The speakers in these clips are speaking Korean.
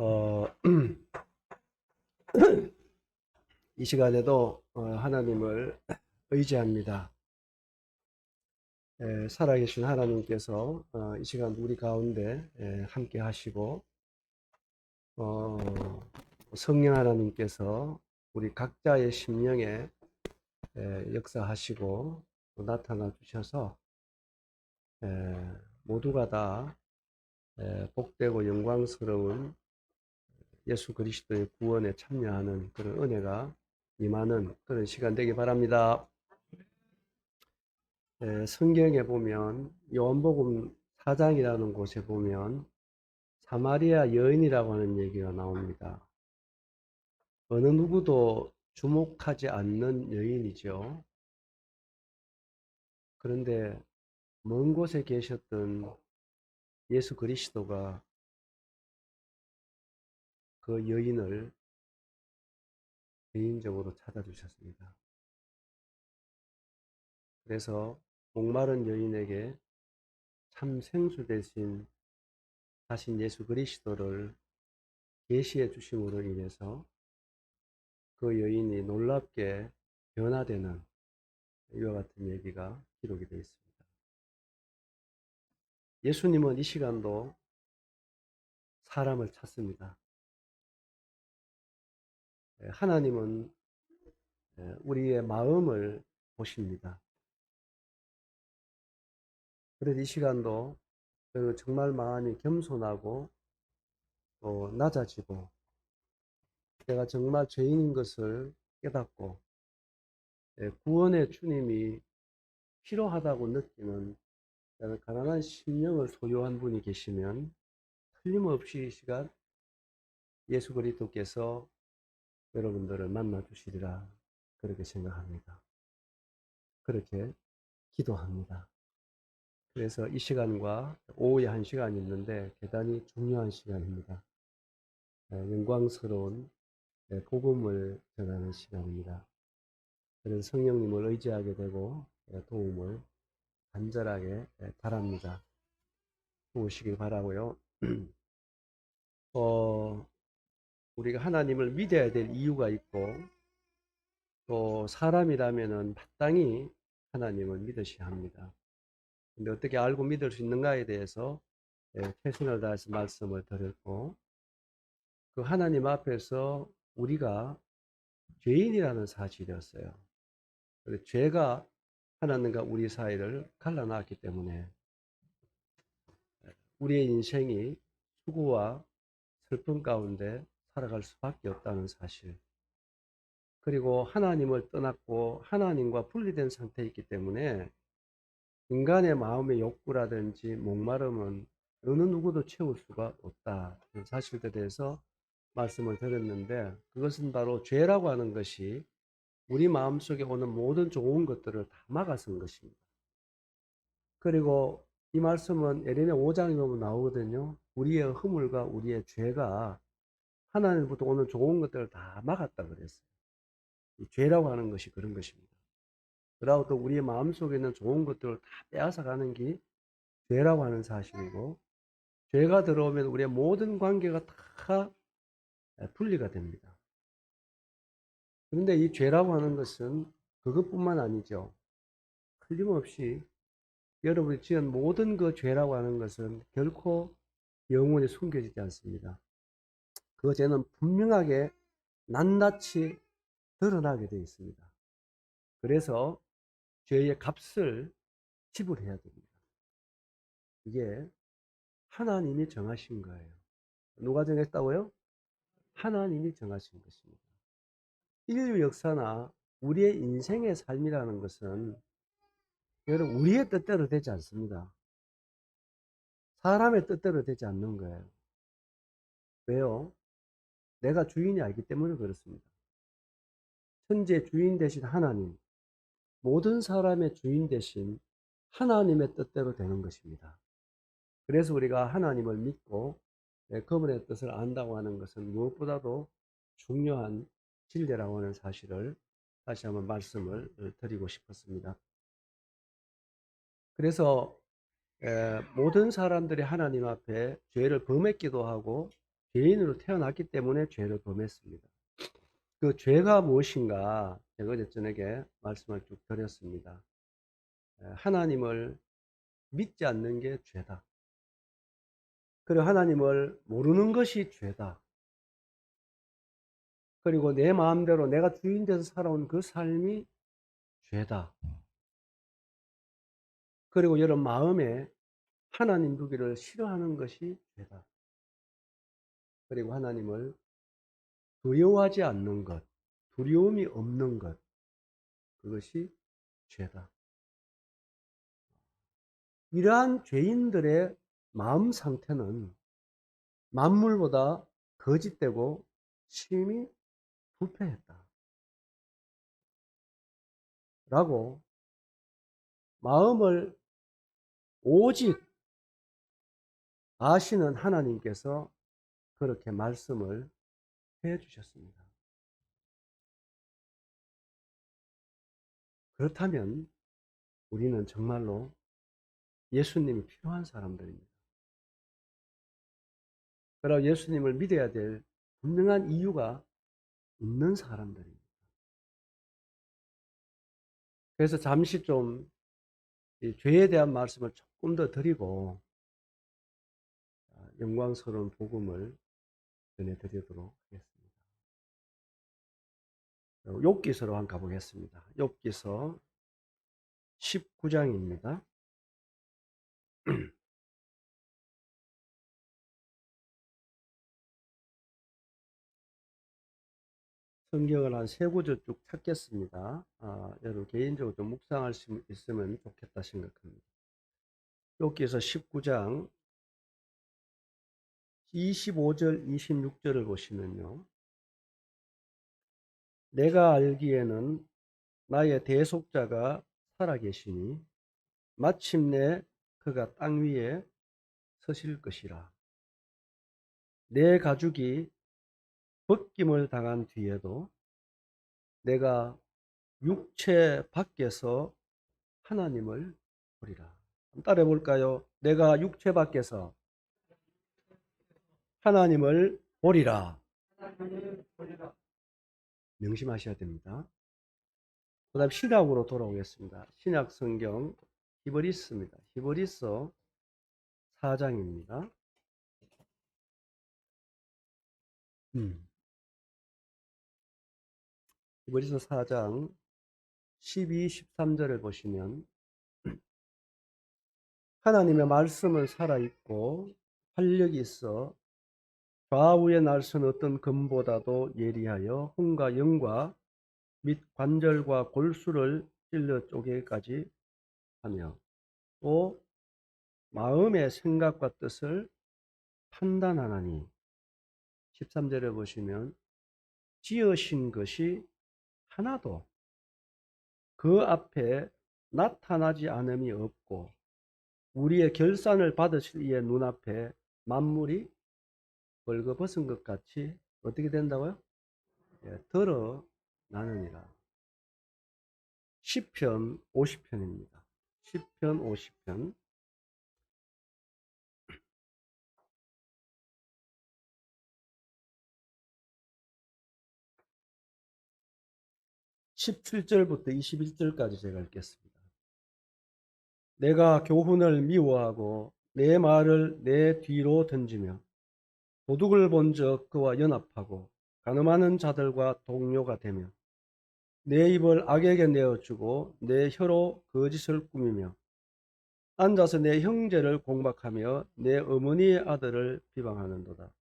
어, 이 시간에도 하나님을 의지합니다. 살아계신 하나님께서 이 시간 우리 가운데 함께 하시고 어, 성령 하나님께서 우리 각자의 심령에 역사하시고 또 나타나 주셔서 에, 모두가 다 복되고 영광스러운 예수 그리스도의 구원에 참여하는 그런 은혜가 임하는 그런 시간 되기 바랍니다. 성경에 보면 요한복음 4장이라는 곳에 보면 사마리아 여인이라고 하는 얘기가 나옵니다. 어느 누구도 주목하지 않는 여인이죠. 그런데 먼 곳에 계셨던 예수 그리스도가 그 여인을 개인적으로 찾아주셨습니다. 그래서 목마른 여인에게 참 생수 대신 하신 예수 그리스도를 계시해 주심으로 인해서 그 여인이 놀랍게 변화되는 이와 같은 얘기가 기록이 되어 있습니다. 예수님은 이 시간도 사람을 찾습니다. 하나님은 우리의 마음을 보십니다. 그래서 이 시간도 저는 정말 마음이 겸손하고 또 낮아지고 내가 정말 죄인인 것을 깨닫고 구원의 주님이 필요하다고 느끼는 가난한 심령을 소유한 분이 계시면 틀림없이 이 시간 예수 그리스도께서 여러분들을 만나 주시리라 그렇게 생각합니다. 그렇게 기도합니다. 그래서 이 시간과 오후에 한 시간이 있는데 대단히 중요한 시간입니다. 영광스러운 복음을 전하는 시간입니다. 그래서 성령님을 의지하게 되고 도움을 간절하게 바랍니다. 도우시길 바라고요. 우리가 하나님을 믿어야 될 이유가 있고 또 사람이라면은 마땅히 하나님을 믿으셔야 합니다. 근데 어떻게 알고 믿을 수 있는가에 대해서 최선을 다해서 말씀을 드렸고 그 하나님 앞에서 우리가 죄인이라는 사실이었어요. 죄가 하나님과 우리 사이를 갈라놨기 때문에 우리의 인생이 수고와 슬픔 가운데 살아갈 수밖에 없다는 사실. 그리고 하나님을 떠났고 하나님과 분리된 상태에 있기 때문에 인간의 마음의 욕구라든지 목마름은 어느 누구도 채울 수가 없다. 그 사실에 대해서 말씀을 드렸는데 그것은 바로 죄라고 하는 것이 우리 마음속에 오는 모든 좋은 것들을 다 막아선 것입니다. 그리고 이 말씀은 예레미야 5장에 보면 나오거든요. 우리의 허물과 우리의 죄가 하나님부터 오는 좋은 것들을 다 막았다 그랬어요. 이 죄라고 하는 것이 그런 것입니다. 그리고 또 우리의 마음속에 있는 좋은 것들을 다 빼앗아가는 게 죄라고 하는 사실이고 죄가 들어오면 우리의 모든 관계가 다 분리가 됩니다. 그런데 이 죄라고 하는 것은 그것뿐만 아니죠. 틀림없이 여러분이 지은 모든 그 죄라고 하는 것은 결코 영원히 숨겨지지 않습니다. 그 죄는 분명하게 낱낱이 드러나게 되어 있습니다. 그래서 죄의 값을 지불해야 됩니다. 이게 하나님이 정하신 거예요. 누가 정했다고요? 하나님이 정하신 것입니다. 인류 역사나 우리의 인생의 삶이라는 것은 여러분 우리의 뜻대로 되지 않습니다. 사람의 뜻대로 되지 않는 거예요. 왜요? 내가 주인이 알기 때문에 그렇습니다. 천지의 주인 되신 하나님, 모든 사람의 주인 되신 하나님의 뜻대로 되는 것입니다. 그래서 우리가 하나님을 믿고 그분의 뜻을 안다고 하는 것은 무엇보다도 중요한 진리라고 하는 사실을 다시 한번 말씀을 드리고 싶었습니다. 그래서 모든 사람들이 하나님 앞에 죄를 범했기도 하고 죄인으로 태어났기 때문에 죄를 범했습니다. 그 죄가 무엇인가 제가 어제 저녁에 말씀을 쭉 드렸습니다. 하나님을 믿지 않는 게 죄다. 그리고 하나님을 모르는 것이 죄다. 그리고 내 마음대로 내가 주인 돼서 살아온 그 삶이 죄다. 그리고 여러분 마음에 하나님 두기를 싫어하는 것이 죄다. 그리고 하나님을 두려워하지 않는 것, 두려움이 없는 것, 그것이 죄다. 이러한 죄인들의 마음 상태는 만물보다 거짓되고 심히 부패했다. 라고 마음을 오직 아시는 하나님께서 그렇게 말씀을 해 주셨습니다. 그렇다면 우리는 정말로 예수님이 필요한 사람들입니다. 그러나 예수님을 믿어야 될 분명한 이유가 있는 사람들입니다. 그래서 잠시 좀 이 죄에 대한 말씀을 조금 더 드리고 영광스러운 복음을 전해드리도록 하겠습니다. 욥기서로 한번 가보겠습니다. 욥기서 19장입니다. 성경을 한 세 구절 쭉 찾겠습니다. 여러분 개인적으로 좀 묵상할 수 있으면 좋겠다 생각합니다. 욥기서 19장 25절 26절을 보시면요. 내가 알기에는 나의 대속자가 살아계시니 마침내 그가 땅 위에 서실 것이라. 내 가죽이 벗김을 당한 뒤에도 내가 육체 밖에서 하나님을 보리라. 따라해 볼까요? 내가 육체 밖에서 하나님을 보리라. 명심하셔야 됩니다. 그 다음 신약으로 돌아오겠습니다. 신약 성경 히브리서입니다. 히브리서 4장입니다. 히브리서 4장 12, 13절을 보시면 하나님의 말씀은 살아있고 활력이 있어 좌우의 날선 어떤 금보다도 예리하여 혼과 영과 및 관절과 골수를 찔러 쪼개기까지 하며 또 마음의 생각과 뜻을 판단하나니 13절에 보시면 지으신 것이 하나도 그 앞에 나타나지 않음이 없고 우리의 결산을 받으실 이의 눈앞에 만물이 벌거벗은 것 같이 어떻게 된다고요? 드러나느니라. 시편 50편입니다. 시편 50편 17절부터 21절까지 제가 읽겠습니다. 내가 교훈을 미워하고 내 말을 내 뒤로 던지며 도둑을 본적 그와 연합하고 간음하는 자들과 동료가 되며 내 입을 악에게 내어주고 내 혀로 거짓을 꾸미며 앉아서 내 형제를 공박하며 내 어머니의 아들을 비방하는도다.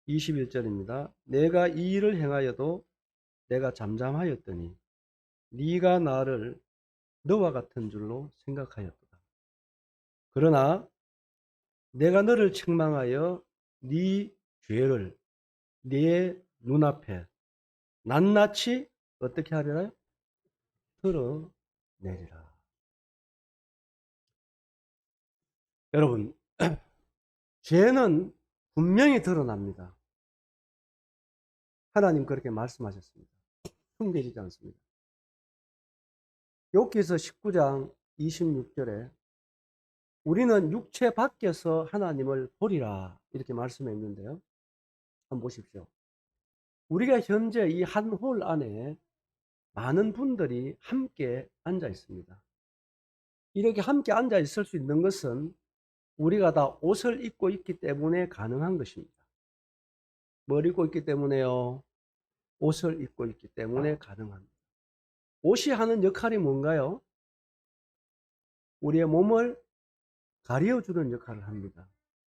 21절입니다. 내가 이 일을 행하여도 내가 잠잠하였더니 네가 나를 너와 같은 줄로 생각하였도다. 그러나 내가 너를 책망하여 네 죄를 네 눈앞에 낱낱이 어떻게 하리라? 드러내리라. 여러분, 죄는 분명히 드러납니다. 하나님 그렇게 말씀하셨습니다. 숨겨지지 않습니다. 욥기서 19장 26절에 우리는 육체 밖에서 하나님을 보리라 이렇게 말씀했는데요. 한번 보십시오. 우리가 현재 이 한 홀 안에 많은 분들이 함께 앉아 있습니다. 이렇게 함께 앉아 있을 수 있는 것은 우리가 다 옷을 입고 있기 때문에 가능한 것입니다. 뭘 입고 있기 때문에요? 옷을 입고 있기 때문에 가능합니다. 옷이 하는 역할이 뭔가요? 우리의 몸을 가려주는 역할을 합니다.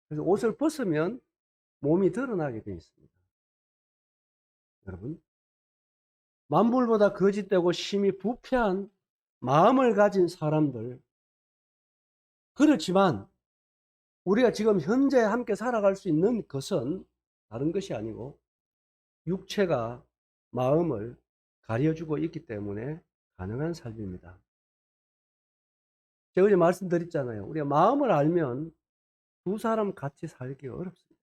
그래서 옷을 벗으면 몸이 드러나게 되어 있습니다. 여러분, 만물보다 거짓되고 심히 부패한 마음을 가진 사람들, 그렇지만 우리가 지금 현재 함께 살아갈 수 있는 것은 다른 것이 아니고 육체가 마음을 가려주고 있기 때문에 가능한 삶입니다. 제가 어제 말씀드렸잖아요. 우리가 마음을 알면 두 사람 같이 살기가 어렵습니다.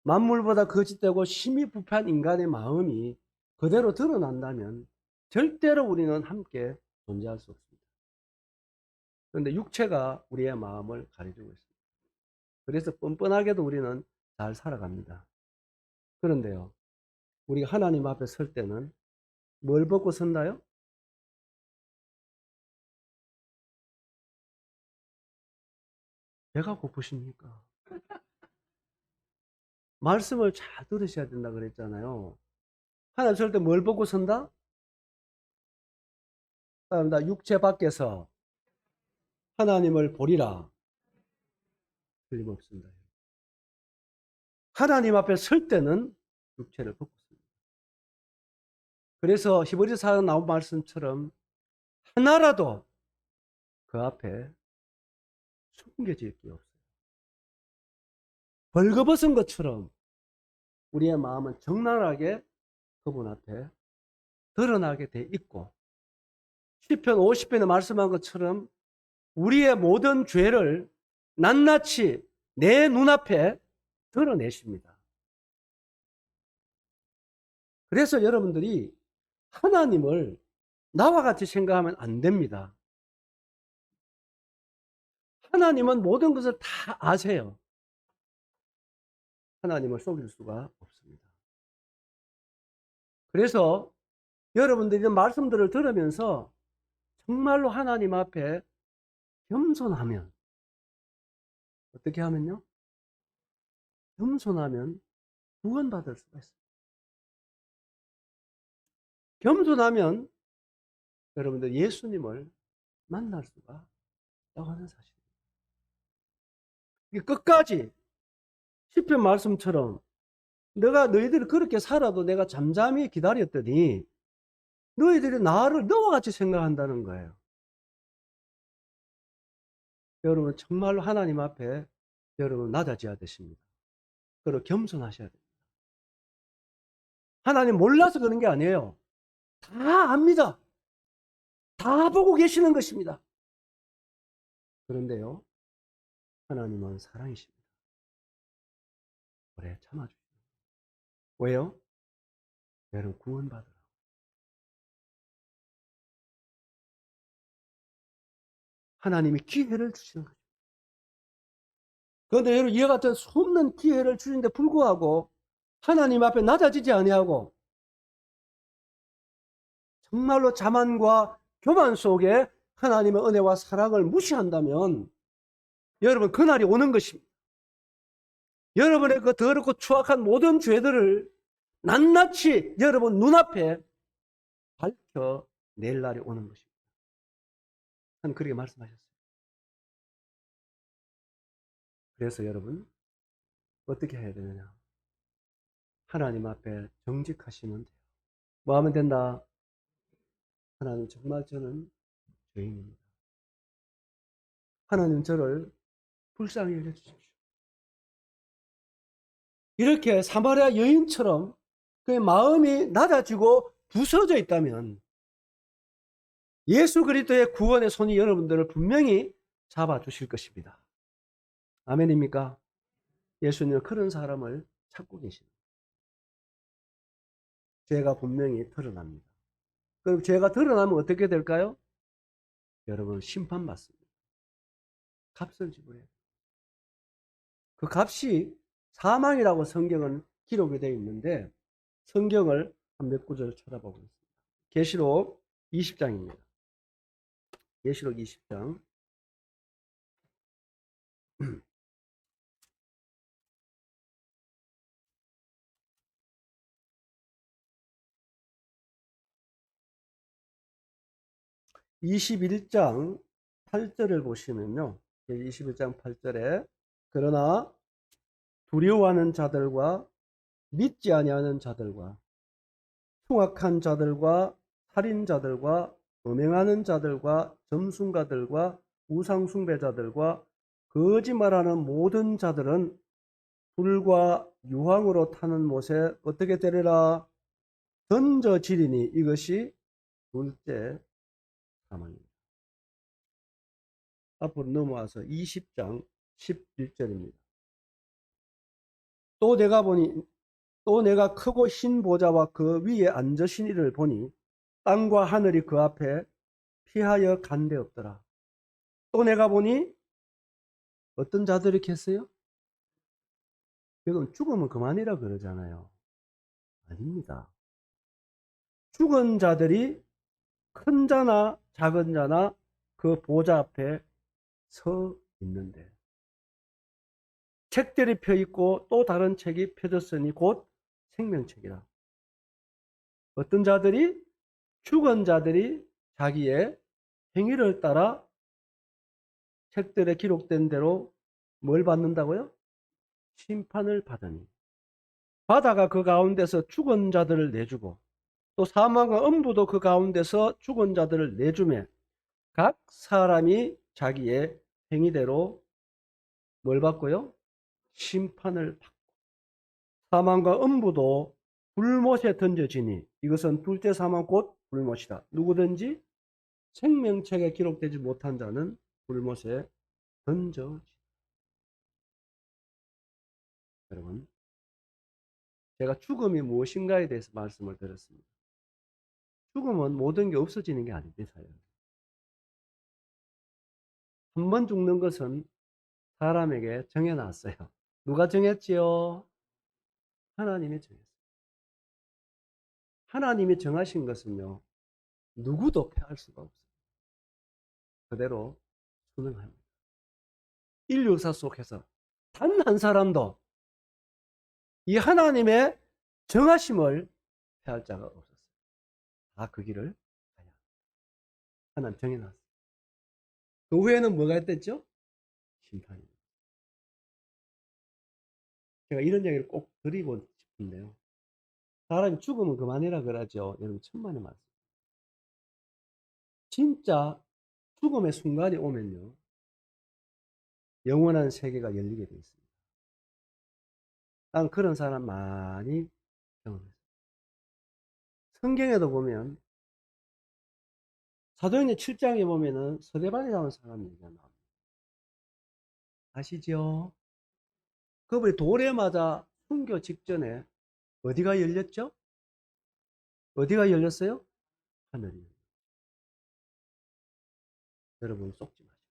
만물보다 거짓되고 심히 부패한 인간의 마음이 그대로 드러난다면 절대로 우리는 함께 존재할 수 없습니다. 그런데 육체가 우리의 마음을 가려주고 있습니다. 그래서 뻔뻔하게도 우리는 잘 살아갑니다. 그런데요, 우리가 하나님 앞에 설 때는 뭘 벗고 선다요? 배가 고프십니까? 말씀을 잘 들으셔야 된다 그랬잖아요. 하나님 설 때 뭘 벗고 선다? 나 육체 밖에서 하나님을 보리라. 틀림없습니다. 하나님 앞에 설 때는 육체를 벗고 씁니다. 그래서 히브리서에 나온 말씀처럼 하나라도 그 앞에 숨겨질 게 없어요. 벌거벗은 것처럼 우리의 마음은 적나라하게 그분 앞에 드러나게 돼 있고, 시편 50편에 말씀한 것처럼 우리의 모든 죄를 낱낱이 내 눈앞에 드러내십니다. 그래서 여러분들이 하나님을 나와 같이 생각하면 안 됩니다. 하나님은 모든 것을 다 아세요. 하나님을 속일 수가 없습니다. 그래서 여러분들이 이런 말씀들을 들으면서 정말로 하나님 앞에 겸손하면, 어떻게 하면요? 겸손하면 구원받을 수가 있습니다. 겸손하면 여러분들 예수님을 만날 수가 있다고 하는 사실입니다. 끝까지 시편 말씀처럼 내가 너희들이 그렇게 살아도 내가 잠잠히 기다렸더니 너희들이 나를 너와 같이 생각한다는 거예요. 여러분 정말로 하나님 앞에 여러분 낮아져야 되십니다. 그리고 겸손하셔야 됩니다. 하나님 몰라서 그런 게 아니에요. 다 압니다. 다 보고 계시는 것입니다. 그런데요, 하나님은 사랑이십니다. 오래 참아주십니다. 왜요? 여러분 구원받으라. 하나님이 기회를 주시는 거죠. 그런데 여러분 이와 같은 수없는 기회를 주시는데 불구하고 하나님 앞에 낮아지지 아니하고 정말로 자만과 교만 속에 하나님의 은혜와 사랑을 무시한다면 여러분 그날이 오는 것입니다. 여러분의 그 더럽고 추악한 모든 죄들을 낱낱이 여러분 눈앞에 밝혀낼 날이 오는 것입니다. 하나님 그렇게 말씀하셨어요. 그래서 여러분 어떻게 해야 되느냐? 하나님 앞에 정직하시면 돼요. 뭐 하면 된다? 하나님 정말 저는 죄인입니다. 하나님 저를 불쌍히 여겨주십시오. 이렇게 사마리아 여인처럼 그의 마음이 낮아지고 부서져 있다면 예수 그리스도의 구원의 손이 여러분들을 분명히 잡아주실 것입니다. 아멘입니까? 예수님은 그런 사람을 찾고 계십니다. 죄가 분명히 드러납니다. 그럼 죄가 드러나면 어떻게 될까요? 여러분 심판받습니다. 값을 지불해야 돼요. 그 값이 사망이라고 성경은 기록이 되어 있는데 성경을 한 몇 구절 찾아보겠습니다. 계시록 20장입니다. 계시록 20장 21장 8절을 보시면요. 21장 8절에 그러나 두려워하는 자들과 믿지 아니하는 자들과 흉악한 자들과 살인자들과 음행하는 자들과 점순가들과 우상숭배자들과 거짓말하는 모든 자들은 불과 유황으로 타는 못에 어떻게 되리라 던져지리니 이것이 둘째 사망입니다. 앞으로 넘어와서 20장 11절입니다. 또 내가 크고 흰 보좌와 그 위에 앉으신 이를 보니 땅과 하늘이 그 앞에 피하여 간 데 없더라. 또 내가 보니 어떤 자들이 겠어요? 여러분 죽으면 그만이라 그러잖아요. 아닙니다. 죽은 자들이 큰 자나 작은 자나 그 보좌 앞에 서 있는데 책들이 펴 있고 또 다른 책이 펴졌으니 곧 생명책이라. 어떤 자들이 죽은 자들이 자기의 행위를 따라 책들에 기록된 대로 뭘 받는다고요? 심판을 받으니 바다가 그 가운데서 죽은 자들을 내주고 또 사망과 음부도 그 가운데서 죽은 자들을 내주매 각 사람이 자기의 행위대로 뭘 받고요? 심판을 받고 사망과 음부도 불못에 던져지니 이것은 둘째 사망 곧 불못이다. 누구든지 생명책에 기록되지 못한 자는 불못에 던져지다. 여러분 제가 죽음이 무엇인가에 대해서 말씀을 드렸습니다. 죽음은 모든 게 없어지는 게 아닙니다. 한 번 죽는 것은 사람에게 정해놨어요. 누가 정했지요? 하나님이 정했어요. 하나님이 정하신 것은요. 누구도 패할 수가 없어요. 그대로 순응합니다. 인류사 속에서 단 한 사람도 이 하나님의 정하심을 패할 자가 없었어요. 다 그 길을 가야 합니다. 하나님 정해놨어요. 그 후에는 뭐가 있댔죠? 심판입니다. 제가 이런 얘기를 꼭 드리고 싶은데요. 사람이 죽으면 그만이라 그러죠. 여러분 천만의 말씀. 진짜 죽음의 순간이 오면요. 영원한 세계가 열리게 되어 있습니다. 난 그런 사람 많이 경험했어요. 성경에도 보면 사도행전 7장에 보면은 서대반이라는 사람 얘기가 나옵니다. 아시죠? 그분이 돌에 맞아 순교 직전에 어디가 열렸죠? 어디가 열렸어요? 하늘이. 여러분 속지 마십시오.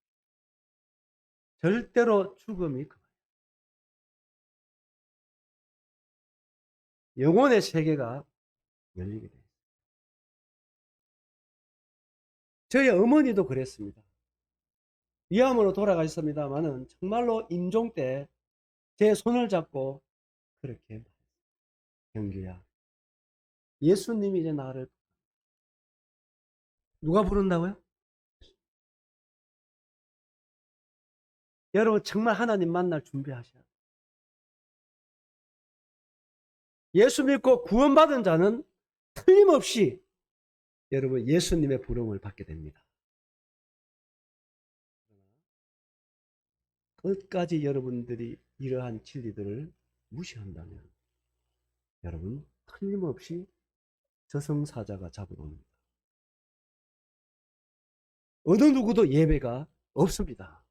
절대로 죽음이 그만이에요. 영혼의 세계가 열리게 돼요. 저희 어머니도 그랬습니다. 위암으로 돌아가셨습니다만은 정말로 임종 때 제 손을 잡고 그렇게 경규야 예수님이 이제 나를 누가 부른다고요? 여러분 정말 하나님 만날 준비하셔야 돼요. 예수 믿고 구원받은 자는 틀림없이 여러분 예수님의 부름을 받게 됩니다. 끝까지 여러분들이 이러한 진리들을 무시한다면 여러분 틀림없이 저승사자가 잡으러 옵니다. 어느 누구도 예배가 없습니다.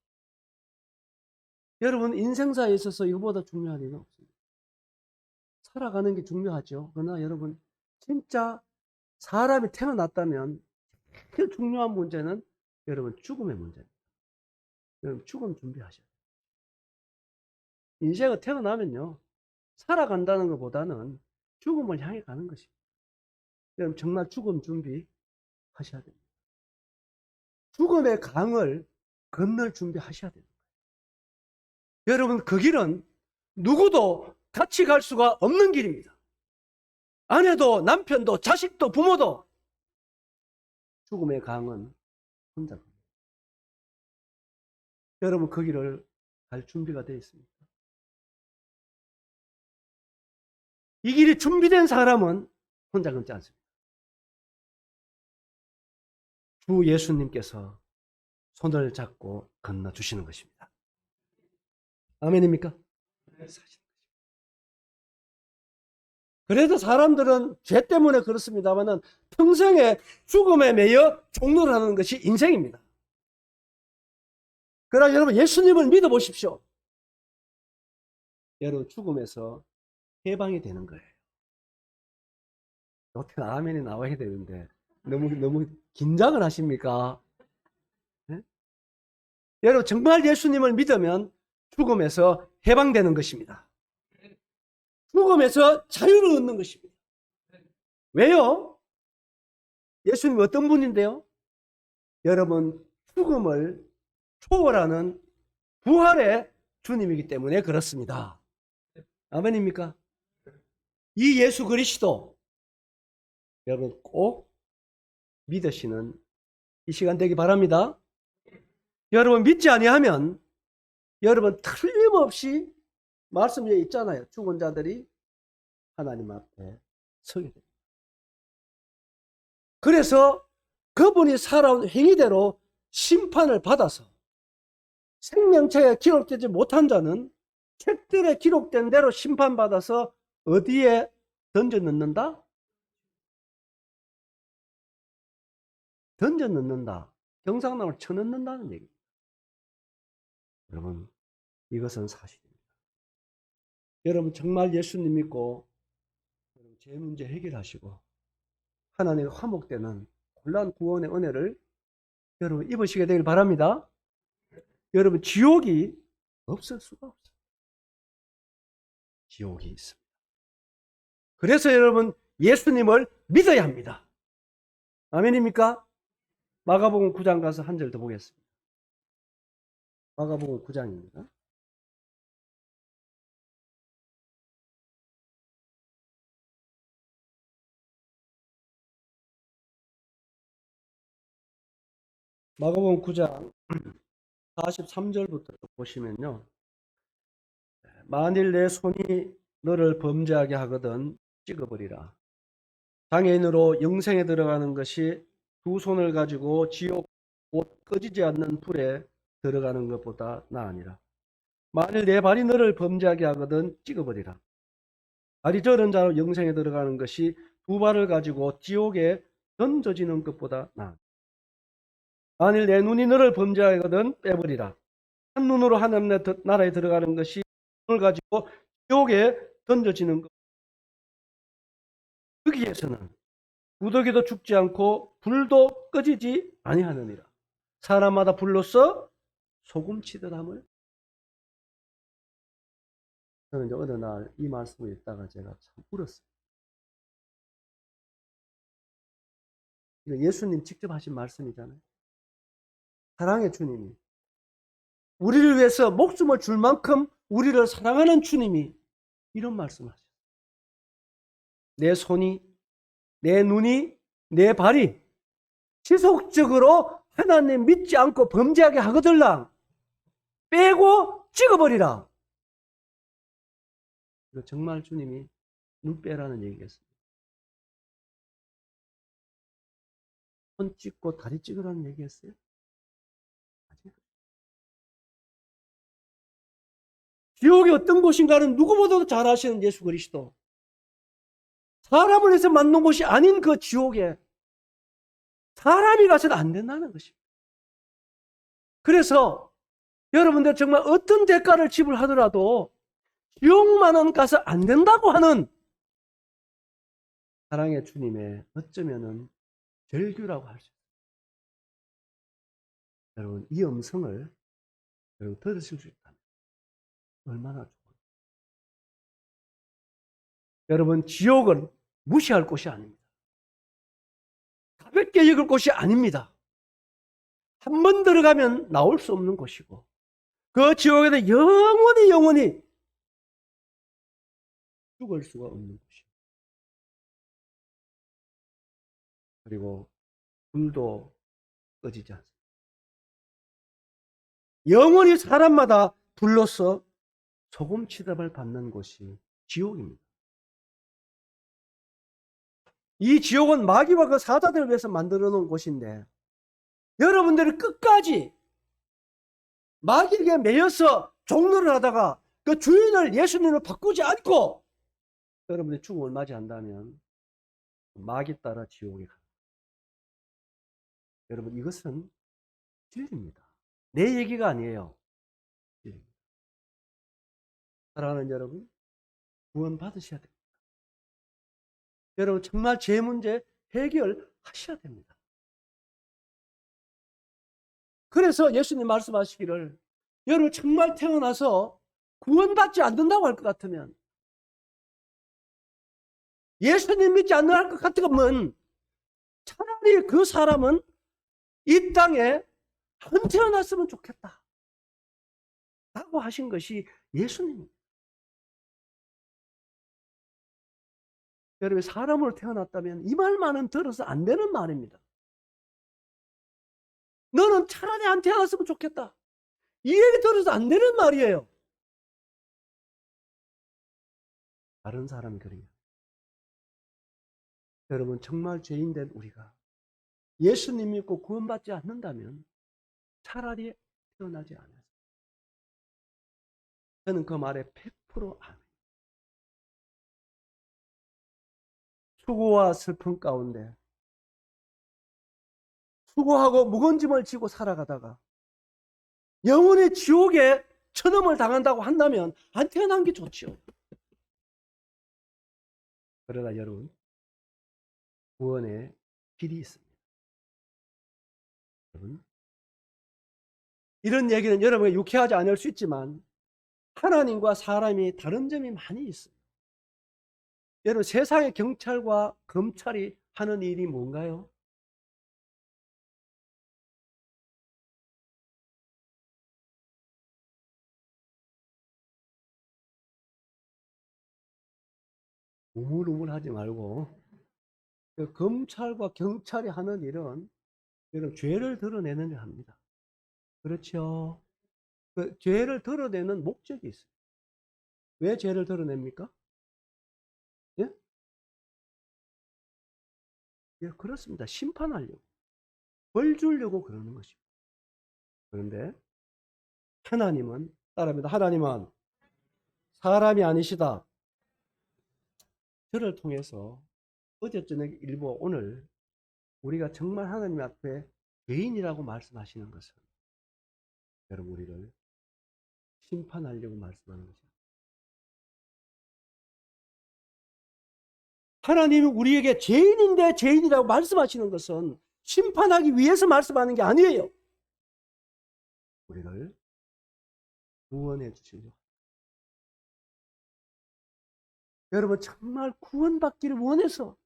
여러분 인생사에 있어서 이거보다 중요한 일은 없습니다. 살아가는 게 중요하죠. 그러나 여러분 진짜 사람이 태어났다면 제일 중요한 문제는 여러분 죽음의 문제입니다. 여러분 죽음 준비하셔야 돼요. 인생은 태어나면요 살아간다는 것보다는 죽음을 향해 가는 것입니다. 여러분 정말 죽음 준비하셔야 됩니다. 죽음의 강을 건널 준비하셔야 됩니다. 여러분 그 길은 누구도 같이 갈 수가 없는 길입니다. 아내도 남편도 자식도 부모도 죽음의 강은 혼자 갑니다. 여러분 그 길을 갈 준비가 되어 있습니다. 이 길이 준비된 사람은 혼자 걷지 않습니다. 주 예수님께서 손을 잡고 건너주시는 것입니다. 아멘입니까? 그래도 사람들은 죄 때문에 그렇습니다만 평생에 죽음에 매여 종로를 하는 것이 인생입니다. 그러나 여러분 예수님을 믿어보십시오. 여러분 죽음에서 해방이 되는 거예요. 여태 아멘이 나와야 되는데 너무 긴장을 하십니까? 네? 여러분 정말 예수님을 믿으면 죽음에서 해방되는 것입니다. 죽음에서 자유를 얻는 것입니다. 왜요? 예수님 어떤 분인데요? 여러분 죽음을 초월하는 부활의 주님이기 때문에 그렇습니다. 아멘입니까? 이 예수 그리스도 여러분 꼭 믿으시는 이 시간 되기 바랍니다. 여러분 믿지 아니하면 여러분 틀림없이 말씀에 있잖아요. 죽은 자들이 하나님 앞에 서게 됩니다. 그래서 그분이 살아온 행위대로 심판을 받아서 생명책에 기록되지 못한 자는 책들에 기록된 대로 심판받아서 어디에 던져 넣는다? 던져 넣는다. 경상남을 쳐 넣는다는 얘기입니다. 여러분 이것은 사실입니다. 여러분 정말 예수님 믿고 제 문제 해결하시고 하나님과 화목되는 놀라운 구원의 은혜를 여러분 입으시게 되길 바랍니다. 여러분 지옥이 없을 수가 없어요. 지옥이 있습니다. 그래서 여러분 예수님을 믿어야 합니다. 아멘입니까? 마가복음 9장 가서 한 절 더 보겠습니다. 마가복음 9장입니다. 마가복음 9장 43절부터 보시면요. 만일 내 손이 너를 범죄하게 하거든 찍어버리라. 장애인으로 영생에 들어가는 것이 두 손을 가지고 지옥 곧 꺼지지 않는 불에 들어가는 것보다 나으니라. 만일 내 발이 너를 범죄하게 하거든 찍어버리라. 발이 저른 자로 영생에 들어가는 것이 두 발을 가지고 지옥에 던져지는 것보다 나으니라. 만일 내 눈이 너를 범죄하거든 빼버리라. 한 눈으로 하나님 나라에 들어가는 것이 눈을 가지고 지옥에 던져지는 것. 거기에서는 무더기도 죽지 않고 불도 꺼지지 아니하느니라. 사람마다 불로써 소금치듯 함을. 저는 이제 어느 날 이 말씀을 읽다가 제가 참 울었어요. 이거 예수님 직접 하신 말씀이잖아요. 사랑의 주님이 우리를 위해서 목숨을 줄 만큼 우리를 사랑하는 주님이 이런 말씀을 하셨어요. 내 손이, 내 눈이, 내 발이 지속적으로 하나님 믿지 않고 범죄하게 하거들랑 빼고 찍어버리라. 이거 정말 주님이 눈 빼라는 얘기겠습니다. 손 찍고 다리 찍으라는 얘기했어요? 지옥이 어떤 곳인가는 누구보다도 잘 아시는 예수 그리스도. 사람을 해서 만든 곳이 아닌 그 지옥에 사람이 가서는 안 된다는 것입니다. 그래서 여러분들 정말 어떤 대가를 지불하더라도 지옥만은 가서 안 된다고 하는 사랑의 주님의 어쩌면은 절규라고 할 수 있어요. 여러분 이 음성을 여러분 들으실 수 있다면 얼마나 좋아요. 여러분, 지옥은 무시할 곳이 아닙니다. 가볍게 여길 곳이 아닙니다. 한 번 들어가면 나올 수 없는 곳이고, 그 지옥에는 영원히 죽을 수가 없는 곳이고, 그리고 불도 꺼지지 않습니다. 영원히 사람마다 불로서 소금 치담을 받는 곳이 지옥입니다. 이 지옥은 마귀와 그 사자들을 위해서 만들어 놓은 곳인데, 여러분들이 끝까지 마귀에게 매여서 종노를 하다가 그 주인을 예수님을 바꾸지 않고 여러분의 죽음을 맞이한다면 마귀 따라 지옥에 갑니다. 여러분, 이것은 진리입니다. 내 얘기가 아니에요. 진리입니다. 사랑하는 여러분, 구원 받으셔야 됩니다. 여러분, 정말 제 문제 해결하셔야 됩니다. 그래서 예수님 말씀하시기를, 여러분 정말 태어나서 구원받지 않는다고 할 것 같으면, 예수님 믿지 않는 것 같으면 차라리 그 사람은 이 땅에 안 태어났으면 좋겠다 라고 하신 것이 예수님입니다. 여러분, 사람으로 태어났다면 이 말만은 들어서 안 되는 말입니다. 너는 차라리 안 태어났으면 좋겠다, 이 얘기 들어서 안 되는 말이에요. 다른 사람이 그래요. 여러분, 정말 죄인된 우리가 예수님 믿고 구원받지 않는다면 차라리 태어나지 않아요. 저는 그 말에 100% 아멘. 수고와 슬픔 가운데 수고하고 무거운 짐을 지고 살아가다가 영원히 지옥에 처놈을 당한다고 한다면 안 태어난 게 좋죠. 그러나 여러분, 구원의 길이 있습니다. 여러분, 이런 얘기는 여러분이 유쾌하지 않을 수 있지만 하나님과 사람이 다른 점이 많이 있어요. 여러분, 세상의 경찰과 검찰이 하는 일이 뭔가요? 우물우물하지 말고, 그 검찰과 경찰이 하는 일은 여러분 죄를 드러내는 일 합니다. 그렇죠? 그 죄를 드러내는 목적이 있어요. 왜 죄를 드러냅니까? 예? 예, 그렇습니다. 심판하려고, 벌 주려고 그러는 것입니다. 그런데 하나님은, 따라합니다. 하나님은 사람이 아니시다. 저를 통해서 어제 저녁 일부 오늘 우리가 정말 하나님 앞에 죄인이라고 말씀하시는 것은 여러분 우리를 심판하려고 말씀하는 거죠. 하나님이 우리에게 죄인인데 죄인이라고 말씀하시는 것은 심판하기 위해서 말씀하는 게 아니에요. 우리를 구원해 주시려고. 여러분, 정말 구원받기를 원해서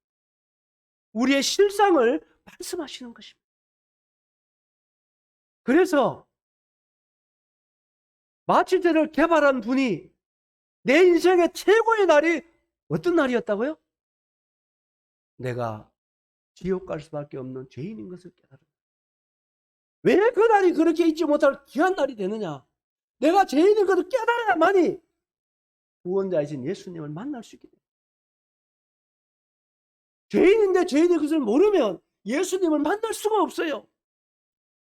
우리의 실상을 말씀하시는 것입니다. 그래서 마취제를 개발한 분이 내 인생의 최고의 날이 어떤 날이었다고요? 내가 지옥 갈 수밖에 없는 죄인인 것을 깨달은. 왜 그 날이 그렇게 잊지 못할 귀한 날이 되느냐? 내가 죄인인 것을 깨달아야만이 구원자이신 예수님을 만날 수 있게 됩니다. 죄인인데 죄인의 것을 모르면 예수님을 만날 수가 없어요.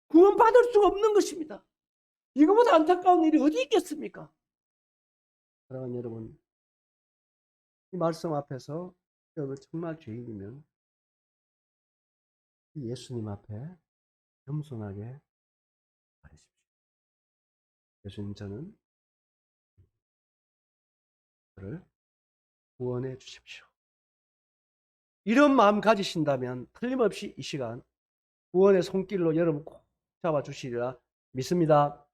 구원받을 수가 없는 것입니다. 이거보다 안타까운 일이 어디 있겠습니까? 사랑하는 여러분, 이 말씀 앞에서 여러분 정말 죄인이면 예수님 앞에 겸손하게 말하십시오. 예수님, 저는 저를 구원해 주십시오. 이런 마음 가지신다면 틀림없이 이 시간 구원의 손길로 여러분 꼭 잡아주시리라 믿습니다.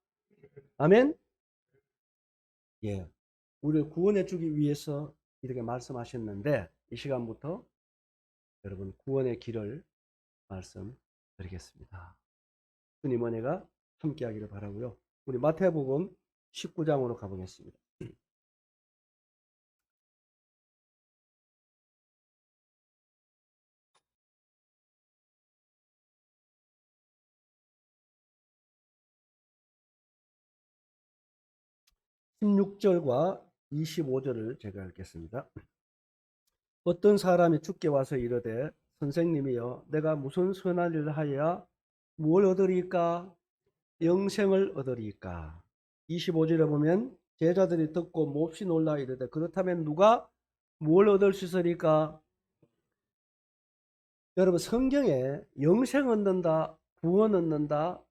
아멘. 예, 우리를 구원해 주기 위해서 이렇게 말씀하셨는데 이 시간부터 여러분 구원의 길을 말씀드리겠습니다. 주님 은혜가 함께하기를 바라고요. 우리 마태복음 19장으로 가보겠습니다. 16절과 25절을 제가 읽겠습니다. 어떤 사람이 주께 와서 이르되 선생님이여 내가 무슨 선한 일을 하여야 무엇을 얻으리까? 영생을 얻으리까? 25절에 보면 제자들이 듣고 몹시 놀라 이르되 그렇다면 누가 뭘 얻을 수 있으리까? 여러분 성경에 영생 얻는다, 구원 얻는다,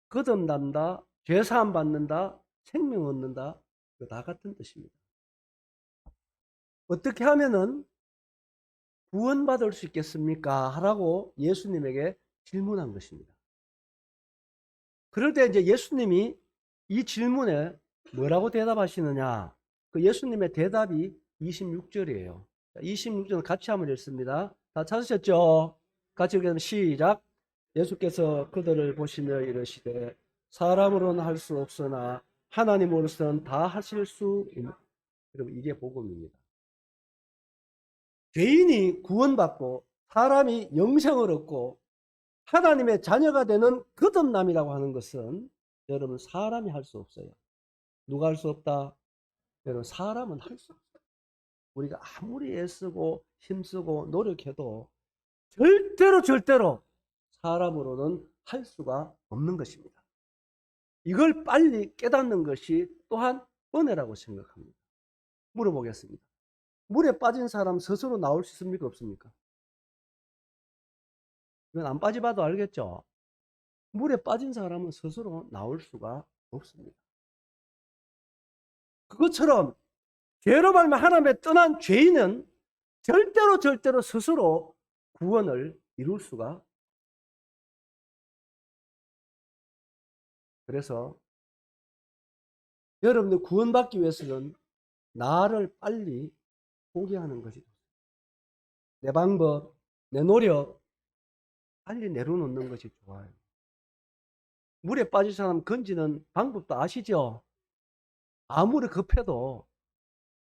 거듭난다, 죄사함 받는다, 생명 얻는다, 다 같은 뜻입니다. 어떻게 하면은 구원받을 수 있겠습니까? 하라고 예수님에게 질문한 것입니다. 그럴 때 이제 예수님이 이 질문에 뭐라고 대답하시느냐? 그 예수님의 대답이 26절이에요. 26절은 같이 한번 읽습니다. 다 찾으셨죠? 같이 읽으면 시작. 예수께서 그들을 보시며 이르시되 사람으로는 할 수 없으나 하나님으로서는 다 하실 수 있는. 여러분 이게 복음입니다. 죄인이 구원받고 사람이 영생을 얻고 하나님의 자녀가 되는 거듭남이라고 하는 것은 여러분 사람이 할 수 없어요. 누가 할 수 없다? 여러분 사람은 할 수 없어요. 우리가 아무리 애쓰고 힘쓰고 노력해도 절대로 사람으로는 할 수가 없는 것입니다. 이걸 빨리 깨닫는 것이 또한 은혜라고 생각합니다. 물어보겠습니다. 물에 빠진 사람 스스로 나올 수 있습니까? 없습니까? 이건 안 빠져봐도 알겠죠? 물에 빠진 사람은 스스로 나올 수가 없습니다. 그것처럼 죄로 말면 하나님의 떠난 죄인은 절대로 스스로 구원을 이룰 수가. 그래서 여러분들 구원받기 위해서는 나를 빨리 포기하는 것이 좋습니다. 내 방법, 내 노력 빨리 내려놓는 것이 좋아요. 물에 빠진 사람 건지는 방법도 아시죠? 아무리 급해도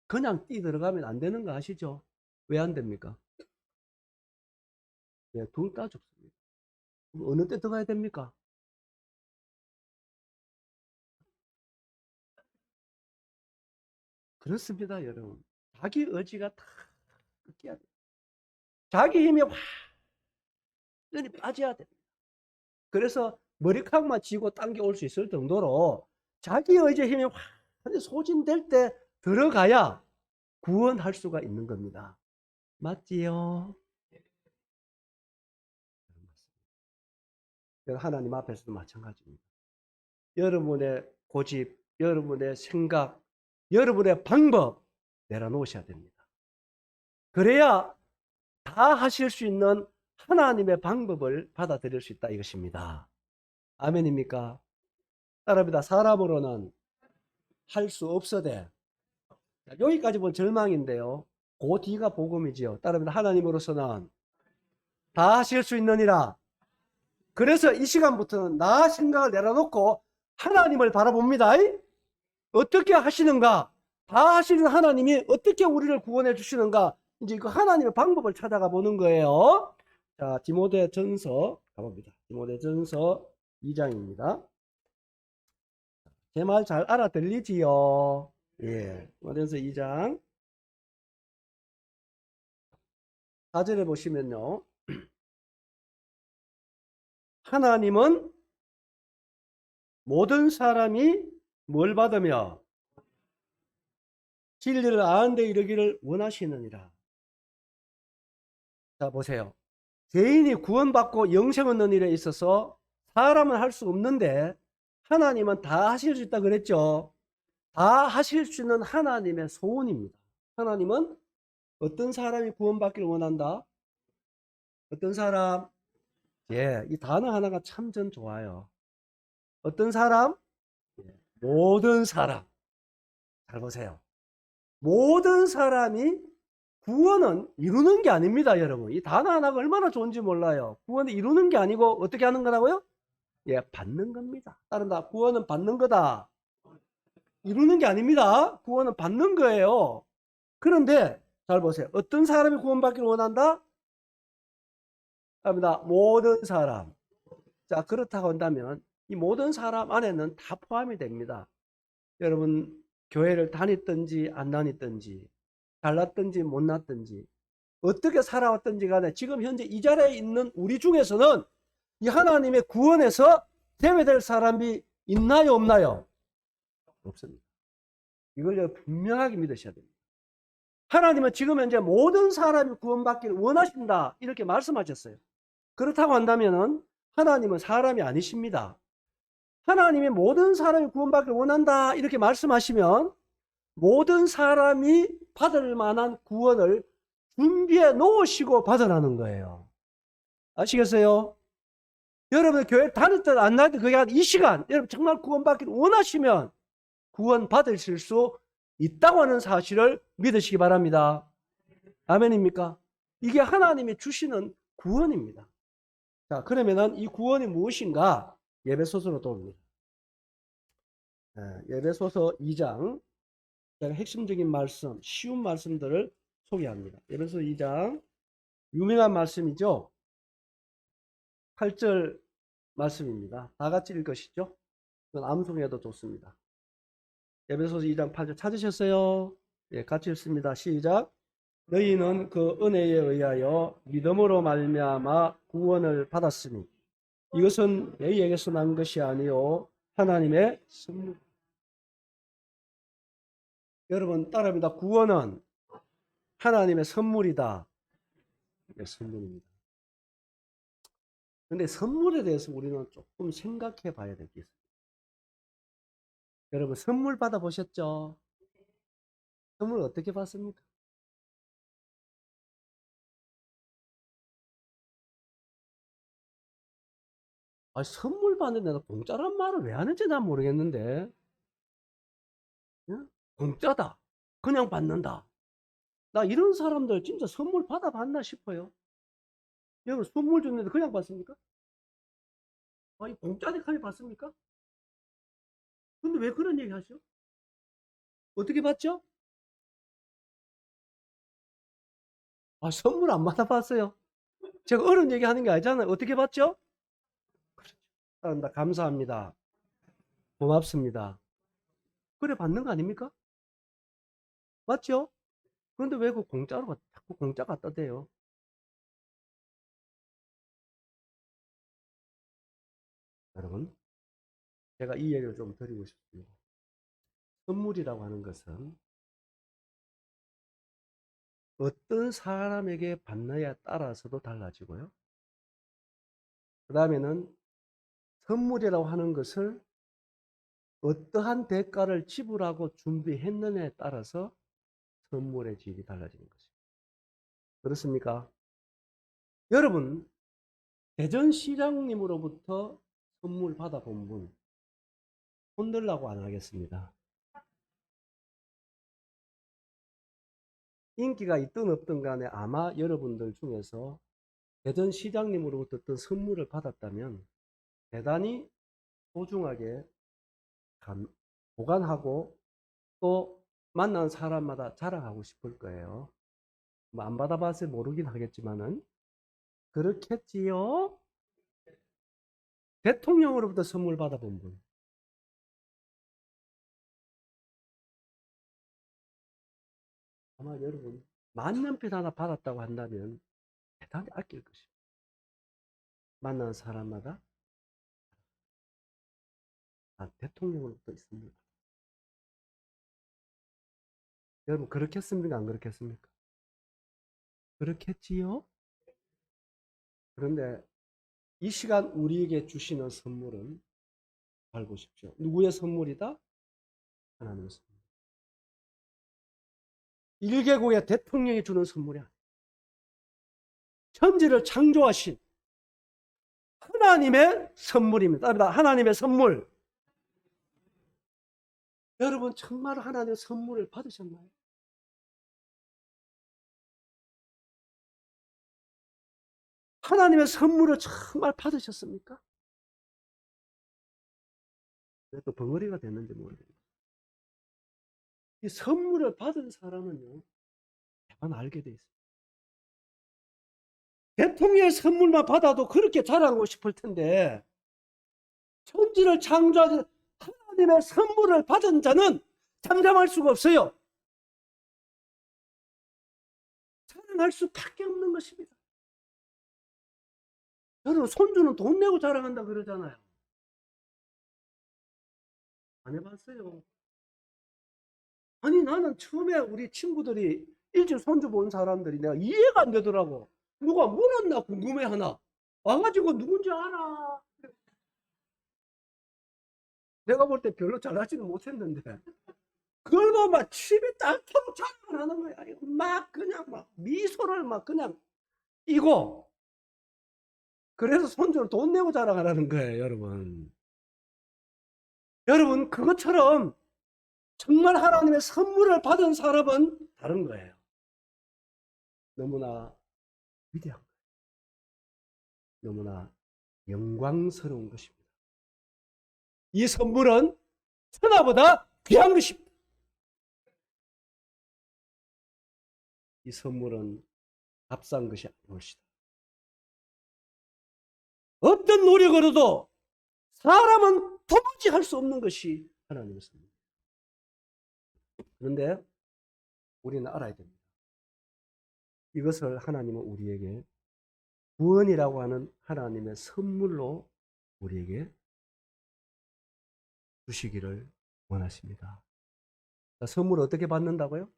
그냥 뛰 들어가면 안 되는 거 아시죠? 왜 안 됩니까? 네, 둘 다 좋습니다. 어느 때 들어가야 됩니까? 그렇습니다, 여러분. 자기 의지가 다 끊겨야 돼요. 자기 힘이 완전히 빠져야 됩니다. 그래서 머리카락만 쥐고 당겨올 수 있을 정도로 자기 의지의 힘이 완전히 소진될 때 들어가야 구원할 수가 있는 겁니다. 맞지요? 하나님 앞에서도 마찬가지입니다. 여러분의 고집, 여러분의 생각, 여러분의 방법 내려놓으셔야 됩니다. 그래야 다 하실 수 있는 하나님의 방법을 받아들일 수 있다 이것입니다. 아멘입니까? 따라합니다. 사람으로는 할 수 없어되. 여기까지 본 절망인데요. 그 뒤가 복음이지요. 따라합니다. 하나님으로서는 다 하실 수 있느니라. 그래서 이 시간부터는 나 생각을 내려놓고 하나님을 바라봅니다. 어떻게 하시는가? 다 하시는 하나님이 어떻게 우리를 구원해 주시는가? 이제 그 하나님의 방법을 찾아가 보는 거예요. 자, 디모데전서 가봅니다. 디모데전서 2장입니다. 제 말 잘 알아들리지요? 예. 디모데전서 2장 4절에 보시면요. 하나님은 모든 사람이 뭘 받으며 진리를 아는 데 이르기를 원하시느니라. 자, 보세요. 개인이 구원받고 영생 얻는 일에 있어서 사람은 할 수 없는데 하나님은 다 하실 수 있다 그랬죠. 다 하실 수 있는 하나님의 소원입니다. 하나님은 어떤 사람이 구원받기를 원한다? 어떤 사람? 예, 이 단어 하나가 참 전 좋아요. 어떤 사람? 예, 모든 사람. 잘 보세요. 모든 사람이 구원은 이루는 게 아닙니다, 여러분. 이 단어 하나가 얼마나 좋은지 몰라요. 구원은 이루는 게 아니고 어떻게 하는 거라고요? 예, 받는 겁니다. 따른다. 구원은 받는 거다. 이루는 게 아닙니다. 구원은 받는 거예요. 그런데 잘 보세요. 어떤 사람이 구원받기를 원한다? 합니다. 모든 사람. 자, 그렇다고 한다면 이 모든 사람 안에는 다 포함이 됩니다. 여러분, 교회를 다녔든지 안 다녔든지, 잘났든지 못났든지, 어떻게 살아왔든지 간에 지금 현재 이 자리에 있는 우리 중에서는 이 하나님의 구원에서 제외될 사람이 있나요, 없나요? 없습니다. 이걸 분명하게 믿으셔야 됩니다. 하나님은 지금 현재 모든 사람이 구원받기를 원하신다, 이렇게 말씀하셨어요. 그렇다고 한다면 하나님은 사람이 아니십니다. 하나님이 모든 사람이 구원받기를 원한다, 이렇게 말씀하시면 모든 사람이 받을 만한 구원을 준비해 놓으시고 받으라는 거예요. 아시겠어요? 여러분 교회 다녔든 안 다녔든 그게 이 시간 여러분 정말 구원받기를 원하시면 구원 받으실 수 있다고 하는 사실을 믿으시기 바랍니다. 아멘입니까? 이게 하나님이 주시는 구원입니다. 자, 그러면은 이 구원이 무엇인가? 예배소서로 돌립니다. 예배소서 2장 제가 핵심적인 말씀, 쉬운 말씀들을 소개합니다. 예배소서 2장 유명한 말씀이죠. 8절 말씀입니다. 다 같이 읽으시죠. 그건 암송해도 좋습니다. 에베소서 2장 8절 찾으셨어요? 예, 같이 읽습니다. 시작. 너희는 그 은혜에 의하여 믿음으로 말미암아 구원을 받았으니 이것은 너희에게서 난 것이 아니요 하나님의 선물. 여러분 따라합니다. 구원은 하나님의 선물이다. 네, 선물입니다. 근데 선물에 대해서 우리는 조금 생각해 봐야 될 게 있어요. 여러분 선물 받아보셨죠? 선물 어떻게 받습니까? 아, 선물 받는 데는 공짜란 말을 왜 하는지 난 모르겠는데. 응? 공짜다. 그냥 받는다. 나 이런 사람들 진짜 선물 받아봤나 싶어요. 여러분 선물 줬는데 그냥 받습니까? 아니 공짜니까 받습니까? 근데 왜 그런 얘기 하죠? 어떻게 받죠? 아, 선물 안 받아봤어요. 제가 어려운 얘기 하는 게 아니잖아요. 어떻게 받죠? 그렇죠. 감사합니다. 고맙습니다. 그래 받는 거 아닙니까? 맞죠? 그런데 왜 그 공짜로 자꾸 공짜 갖다 대요? 여러분, 제가 이 얘기를 좀 드리고 싶습니다. 선물이라고 하는 것은 어떤 사람에게 받느냐에 따라서도 달라지고요. 그 다음에는 선물이라고 하는 것을 어떠한 대가를 지불하고 준비했느냐에 따라서 선물의 질이 달라지는 것입니다. 그렇습니까? 여러분, 대전시장님으로부터 선물 받아본 분, 손들라고 안 하겠습니다. 인기가 있든 없든 간에 아마 여러분들 중에서 대전시장님으로부터 어떤 선물을 받았다면 대단히 소중하게 보관하고 또 만난 사람마다 자랑하고 싶을 거예요. 뭐 안 받아봐서 모르긴 하겠지만은 그렇겠지요. 대통령으로부터 선물 받아본 분. 아마 여러분 만년필 하나 받았다고 한다면 대단히 아낄 것입니다. 만난 사람마다 대통령으로부터 있습니다. 여러분 그렇겠습니까? 안 그렇겠습니까? 그렇겠지요? 그런데 이 시간 우리에게 주시는 선물은 잘 보십시오. 누구의 선물이다? 하나님의 선물. 1개국의 대통령이 주는 선물이 아니에요. 천지를 창조하신 하나님의 선물입니다. 하나님의 선물. 여러분 정말 하나님의 선물을 받으셨나요? 하나님의 선물을 정말 받으셨습니까? 왜 또 벙어리가 됐는지 모르겠어요. 이 선물을 받은 사람은요, 대만 알게 돼 있어요. 대통령의 선물만 받아도 그렇게 자랑하고 싶을 텐데, 천지를 창조하신 하나님의 선물을 받은 자는 잠잠할 수가 없어요. 자랑할 수밖에 없는 것입니다. 여러분, 손주는 돈 내고 자랑한다 그러잖아요. 안 해봤어요? 아니, 나는 처음에 우리 친구들이 일찍 손주 본 사람들이 내가 이해가 안 되더라고. 누가 물었나 궁금해 하나. 와가지고 누군지 알아. 내가 볼 때 별로 잘하지는 못했는데. 그걸 보면 막 침이 딱터록 자랑을 하는 거야. 막 그냥 막 미소를 막 그냥 띄고. 그래서 손주는 돈 내고 자랑하라는 거예요, 여러분. 여러분, 그것처럼 정말 하나님의 선물을 받은 사람은 다른 거예요. 너무나 위대한 거예요. 너무나 영광스러운 것입니다. 이 선물은 천하보다 귀한 것입니다. 이 선물은 값싼 것이 아니옵시다. 어떤 노력으로도 사람은 도무지 할 수 없는 것이 하나님의 선물. 그런데 우리는 알아야 됩니다. 이것을 하나님은 우리에게 구원이라고 하는 하나님의 선물로 우리에게 주시기를 원하십니다. 자, 선물을 어떻게 받는다고요?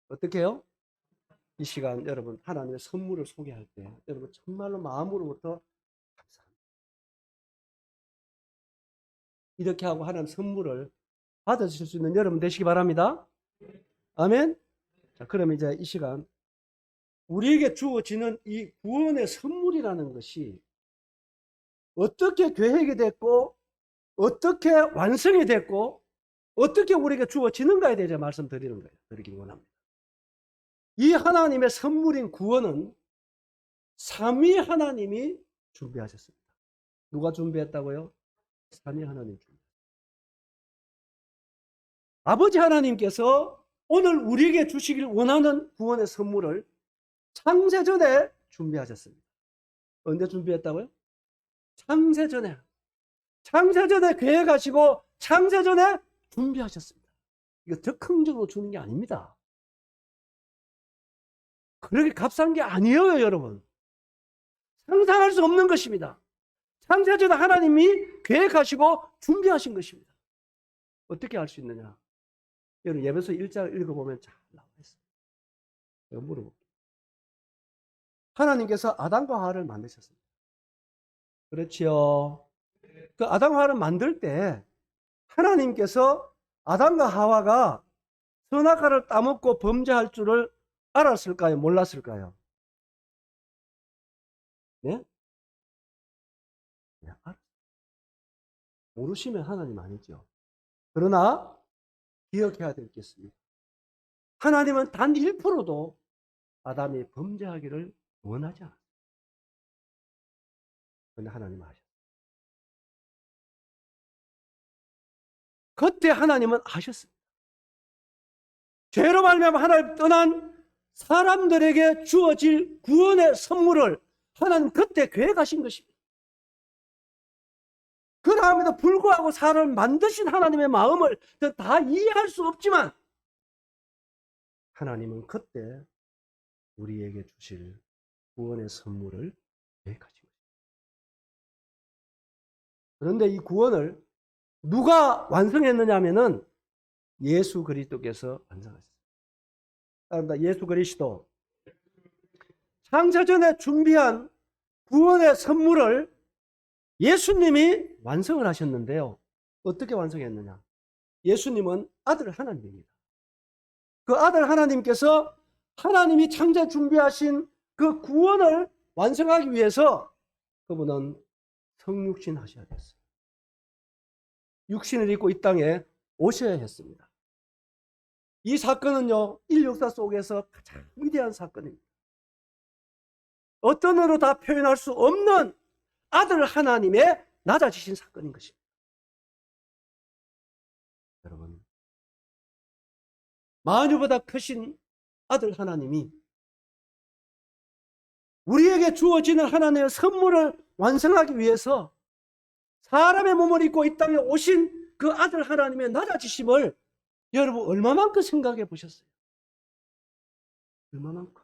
어떻게 해요? 이 시간 여러분 하나님의 선물을 소개할 때 여러분 정말로 마음으로부터 감사합니다. 이렇게 하고 하나님 선물을 받으실 수 있는 여러분 되시기 바랍니다. 아멘. 자, 그럼 이제 이 시간 우리에게 주어지는 이 구원의 선물이라는 것이 어떻게 계획이 됐고 어떻게 완성이 됐고 어떻게 우리에게 주어지는가에 대해서 말씀드리는 거예요. 드리기 원합니다. 이 하나님의 선물인 구원은 삼위 하나님이 준비하셨습니다. 누가 준비했다고요? 삼위 하나님 준비. 아버지 하나님께서 오늘 우리에게 주시길 원하는 구원의 선물을 창세전에 준비하셨습니다. 언제 준비했다고요? 창세전에. 창세전에 계획하시고 창세전에 준비하셨습니다. 이거 적극적으로 주는 게 아닙니다. 그렇게 값싼 게 아니에요, 여러분. 상상할 수 없는 것입니다. 창세전에 하나님이 계획하시고 준비하신 것입니다. 어떻게 알 수 있느냐? 여러분 예배서 1장 읽어보면 잘 나와 있습니다. 제가 물어볼게요. 하나님께서 아담과 하와를 만드셨습니다. 그렇지요. 그 아담과 하와를 만들 때 하나님께서 아담과 하와가 선악과를 따먹고 범죄할 줄을 알았을까요? 몰랐을까요? 네? 네, 모르시면 하나님 아니죠. 그러나 기억해야 될 게 있습니다. 하나님은 단 1%도 아담이 범죄하기를 원하지 않았어요. 그런데 하나님은 하셨어요. 그때 하나님은 하셨습니다. 죄로 말미암아 하나님 떠난 사람들에게 주어질 구원의 선물을 하나님 그때 계획하신 것입니다. 그럼에도 불구하고 사람을 만드신 하나님의 마음을 다 이해할 수 없지만 하나님은 그때 우리에게 주실 구원의 선물을 계획하신 것입니다. 그런데 이 구원을 누가 완성했느냐 하면은 예수 그리스도께서 완성하셨습니다. 예수 그리스도 창세전에 준비한 구원의 선물을 예수님이 완성을 하셨는데요. 어떻게 완성했느냐? 예수님은 아들 하나님입니다. 그 아들 하나님께서 하나님이 창세 준비하신 그 구원을 완성하기 위해서 그분은 성육신 하셔야 됐어요. 육신을 입고 이 땅에 오셔야 했습니다. 이 사건은요, 인류 역사 속에서 가장 위대한 사건입니다. 어떤 언어로 다 표현할 수 없는 아들 하나님의 낮아지신 사건인 것입니다. 여러분, 만유보다 크신 아들 하나님이 우리에게 주어지는 하나님의 선물을 완성하기 위해서 사람의 몸을 입고 이 땅에 오신 그 아들 하나님의 낮아지심을 여러분 얼마만큼 생각해 보셨어요? 얼마만큼?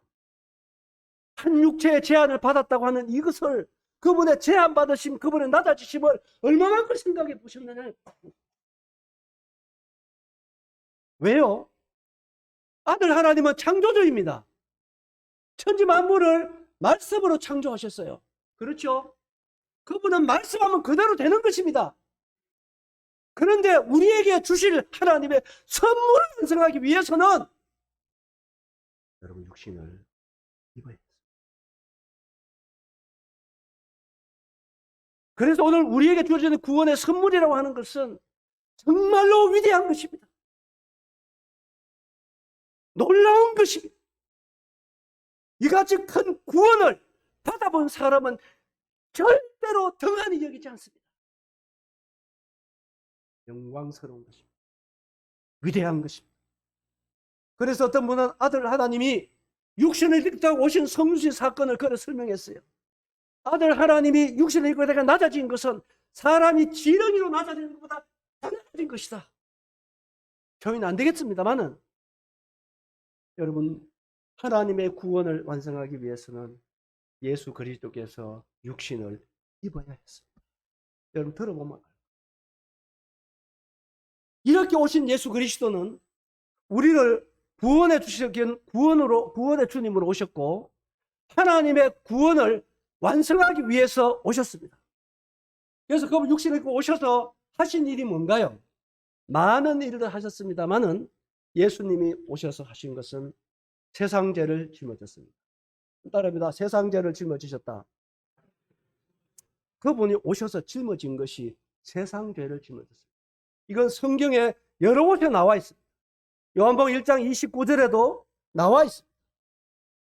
한 육체의 제한을 받았다고 하는 이것을, 그분의 제한 받으심, 그분의 낮아지심을 얼마만큼 생각해 보셨느냐? 왜요? 아들 하나님은 창조주입니다. 천지 만물을 말씀으로 창조하셨어요. 그렇죠? 그분은 말씀하면 그대로 되는 것입니다. 그런데 우리에게 주실 하나님의 선물을 완성하기 위해서는 여러분 육신을 입어야 했습니다. 그래서 오늘 우리에게 주어지는 구원의 선물이라고 하는 것은 정말로 위대한 것입니다. 놀라운 것입니다. 이같이 큰 구원을 받아본 사람은 절대로 등한히 여기지 않습니다. 영광스러운 것입니다. 위대한 것입니다. 그래서 어떤 분은 아들 하나님이 육신을 입고 오신 성수의 사건을 그래 설명했어요. 아들 하나님이 육신을 입고 내가 낮아진 것은 사람이 지렁이로 낮아지는 것보다 더 낮아진 것이다. 저희는 안 되겠습니다만은 여러분, 하나님의 구원을 완성하기 위해서는 예수 그리스도께서 육신을 입어야 했습니다. 여러분 들어보면 이렇게 오신 예수 그리스도는 우리를 구원해 주시기 구원의 주님으로 오셨고 하나님의 구원을 완성하기 위해서 오셨습니다. 그래서 그 육신을 입고 오셔서 하신 일이 뭔가요? 많은 일을 하셨습니다만은 예수님이 오셔서 하신 것은 세상 죄를 짊어졌습니다. 따라합니다. 세상 죄를 짊어지셨다. 그분이 오셔서 짊어진 것이 세상 죄를 짊어졌습니다. 이건 성경에 여러 곳에 나와 있습니다. 요한복음 1장 29절에도 나와 있습니다.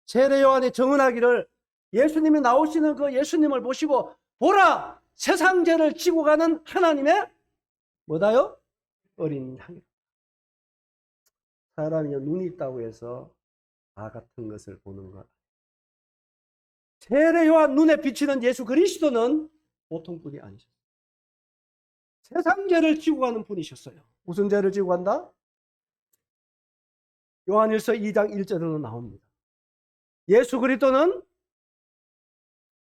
세례 요한이 증언하기를 예수님이 나오시는 그 예수님을 보시고 보라! 세상 죄를 지고 가는 하나님의 뭐다요? 어린 양이다. 사람이 눈이 있다고 해서 다 같은 것을 보는 것. 세례 요한 눈에 비치는 예수 그리스도는 보통 분이 아니셨어요. 세상 죄를 지고 가는 분이셨어요. 무슨 죄를 지고 간다? 요한일서 2장 1절로 나옵니다. 예수 그리스도는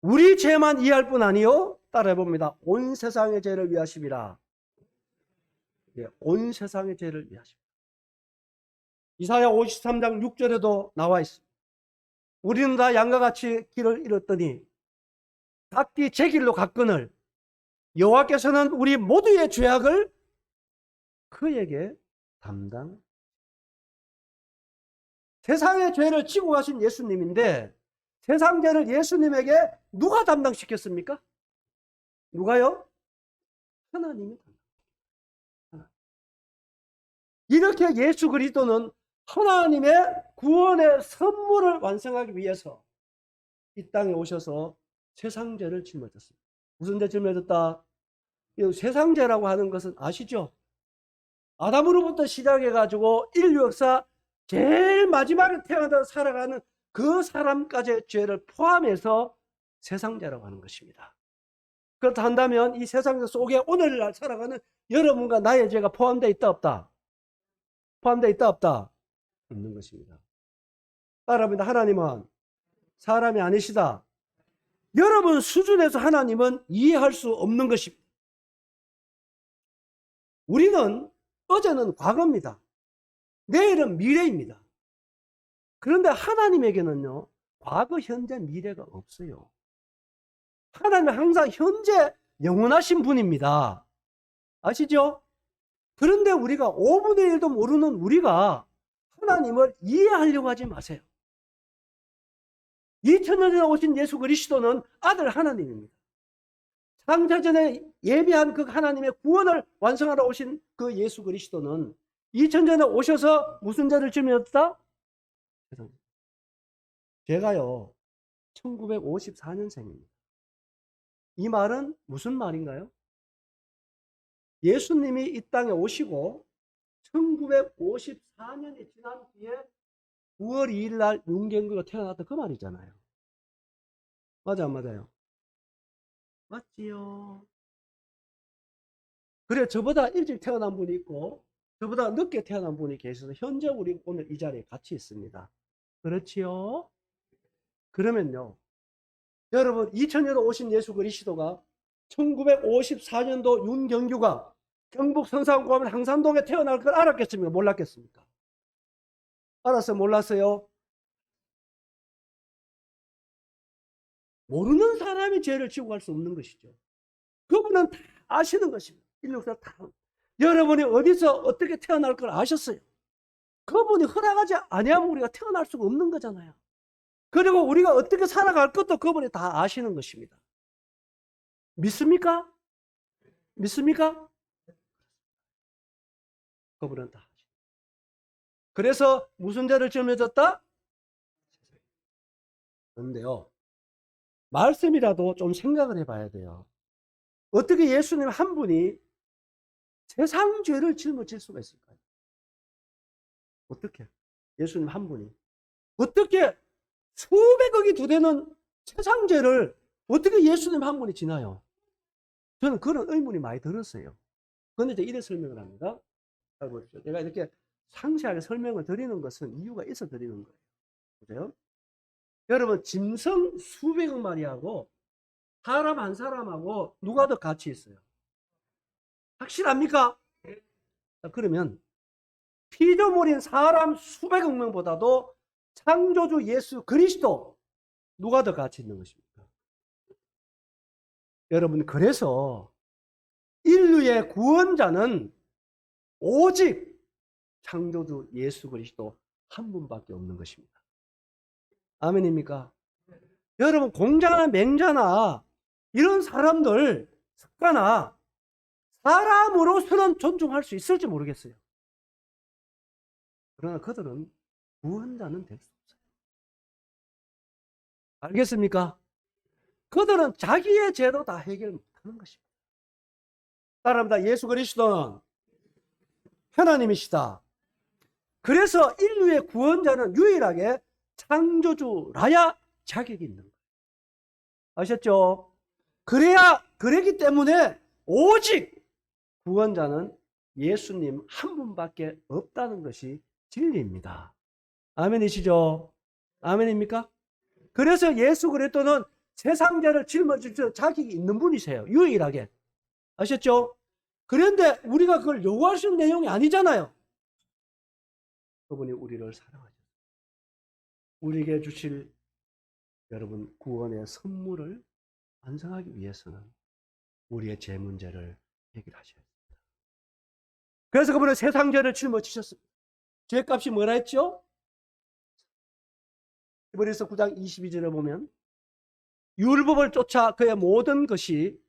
우리 죄만 이해할 뿐 아니요, 따라해봅니다. 온 세상의 죄를 위하심이라. 예, 온 세상의 죄를 위하십니다. 이사야 53장 6절에도 나와 있습니다. 우리는 다 양과 같이 길을 잃었더니 각기 제 길로 갔거늘 여호와께서는 우리 모두의 죄악을 그에게 담당. 세상의 죄를 지고 가신 예수님인데 세상 죄를 예수님에게 누가 담당시켰습니까? 누가요? 하나님이 담당시켰습니다. 이렇게 예수 그리스도는 하나님의 구원의 선물을 완성하기 위해서 이 땅에 오셔서 세상 죄를 짊어졌습니다. 무슨 죄 짊어졌다? 세상 죄라고 하는 것은 아시죠? 아담으로부터 시작해가지고 인류 역사 제일 마지막에 태어나서 살아가는 그 사람까지의 죄를 포함해서 세상죄라고 하는 것입니다. 그렇다 한다면 이 세상 속에 오늘날 살아가는 여러분과 나의 죄가 포함되어 있다 없다? 포함되어 있다 없다? 있는 것입니다. 따라합니다. 하나님은 사람이 아니시다. 여러분 수준에서 하나님은 이해할 수 없는 것입니다. 우리는 어제는 과거입니다. 내일은 미래입니다. 그런데 하나님에게는요, 과거, 현재, 미래가 없어요. 하나님은 항상 현재 영원하신 분입니다. 아시죠? 그런데 우리가 5분의 1도 모르는 우리가 하나님을 이해하려고 하지 마세요. 2000년 전에 오신 예수 그리스도는 아들 하나님입니다. 창세전에 예비한 그 하나님의 구원을 완성하러 오신 그 예수 그리스도는 2000년 전에 오셔서 무슨 죄를 짊어졌다? 제가요, 1954년생입니다. 이 말은 무슨 말인가요? 예수님이 이 땅에 오시고 1954년이 지난 뒤에 9월 2일 날 윤경규가 태어났다 그 말이잖아요. 맞아, 안 맞아요? 맞지요. 그래, 저보다 일찍 태어난 분이 있고 저보다 늦게 태어난 분이 계셔서 현재 우리 오늘 이 자리에 같이 있습니다. 그렇지요? 그러면요, 여러분 2000년에 오신 예수 그리스도가 1954년도 윤경규가 경북 성산고하면 항산동에 태어날 걸 알았겠습니까? 몰랐겠습니까? 알았어요? 몰랐어요? 모르는 사람이 죄를 지고 갈 수 없는 것이죠. 그분은 다 아시는 것입니다. 인류사 다. 여러분이 어디서 어떻게 태어날 걸 아셨어요. 그분이 허락하지 아니하면 우리가 태어날 수가 없는 거잖아요. 그리고 우리가 어떻게 살아갈 것도 그분이 다 아시는 것입니다. 믿습니까? 믿습니까? 그분은 다 아시는. 그래서 무슨 죄를 짊어졌다? 그런데요, 말씀이라도 좀 생각을 해봐야 돼요. 어떻게 예수님 한 분이 세상 죄를 짊어질 수가 있을까요? 어떻게? 예수님 한 분이 어떻게 수백억이 두 되는 세상 죄를 어떻게 예수님 한 분이 지나요? 저는 그런 의문이 많이 들었어요. 그런데 이제 이래 설명을 합니다. 잘 보십시오. 제가 이렇게 상세하게 설명을 드리는 것은 이유가 있어 드리는 거예요. 보세요. 여러분, 짐승 수백억 마리하고 사람 한 사람하고 누가 더 가치 있어요? 확실합니까? 그러면 피조물인 사람 수백억 명보다도 창조주 예수 그리스도 누가 더 가치 있는 것입니까? 여러분, 그래서 인류의 구원자는 오직 창조주 예수 그리스도 한 분밖에 없는 것입니다. 아멘입니까? 여러분, 공자나 맹자나 이런 사람들 석가나 사람으로서는 존중할 수 있을지 모르겠어요. 그러나 그들은 구원자는 될 수 없어요. 알겠습니까? 그들은 자기의 죄도 다 해결 못하는 것입니다. 따라합니다. 예수 그리스도는 하나님이시다. 그래서 인류의 구원자는 유일하게 창조주라야 자격이 있는 거예요. 아셨죠? 그랬기 때문에 오직 구원자는 예수님 한 분밖에 없다는 것이 진리입니다. 아멘이시죠? 아멘입니까? 그래서 예수 그리스도는 세상 죄를 짊어질 자격이 있는 분이세요. 유일하게. 아셨죠? 그런데 우리가 그걸 요구할 수 있는 내용이 아니잖아요. 그분이 우리를 사랑하죠. 우리에게 주실 여러분 구원의 선물을 완성하기 위해서는 우리의 죄 문제를 해결하셔야 됩니다. 그래서 그분은 세상 죄를 짊어지셨습니다. 죄값이 뭐라 했죠? 히브리서 9장 22절에 보면 율법을 쫓아 그의 모든 것이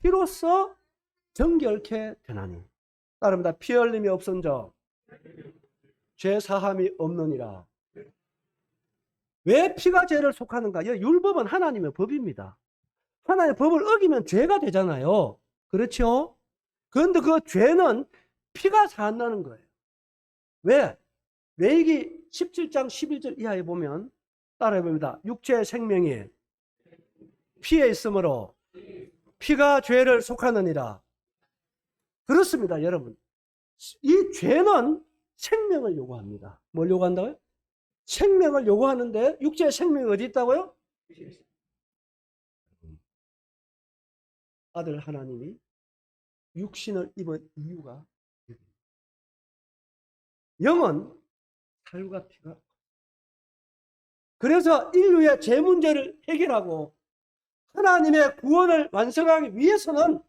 피로써 정결케 되나니. 따릅니다. 피 흘림이 없은저 죄 사함이 없느니라. 왜 피가 죄를 속하는가? 율법은 하나님의 법입니다. 하나님의 법을 어기면 죄가 되잖아요. 그렇죠? 그런데 그 죄는 피가 산다는 거예요. 왜? 레위기 17장 11절 이하에 보면 따라해봅니다. 육체의 생명이 피에 있으므로 피가 죄를 속하느니라. 그렇습니다, 여러분. 이 죄는 생명을 요구합니다. 뭘 요구한다고요? 생명을 요구하는데 육체의 생명이 어디 있다고요? 아들 하나님이 육신을 입은 이유가 영은 살과 피가. 그래서 인류의 죄 문제를 해결하고 하나님의 구원을 완성하기 위해서는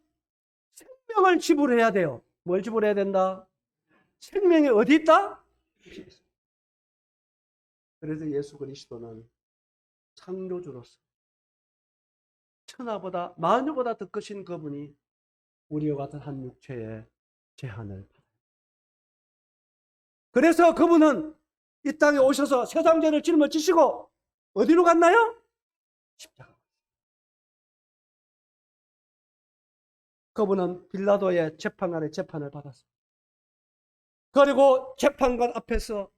생명을 지불해야 돼요. 뭘 지불해야 된다? 생명이 어디 있다? 그래서 예수 그리스도는 창조주로서 천하보다 만유보다 더 크신 그분이 우리와 같은 한 육체의 제한을 받아요. 그래서 그분은 이 땅에 오셔서 세상 죄를 짊어지시고 어디로 갔나요? 십자가. 그분은 빌라도의 재판관의 재판을 받았습니다. 그리고 재판관 앞에서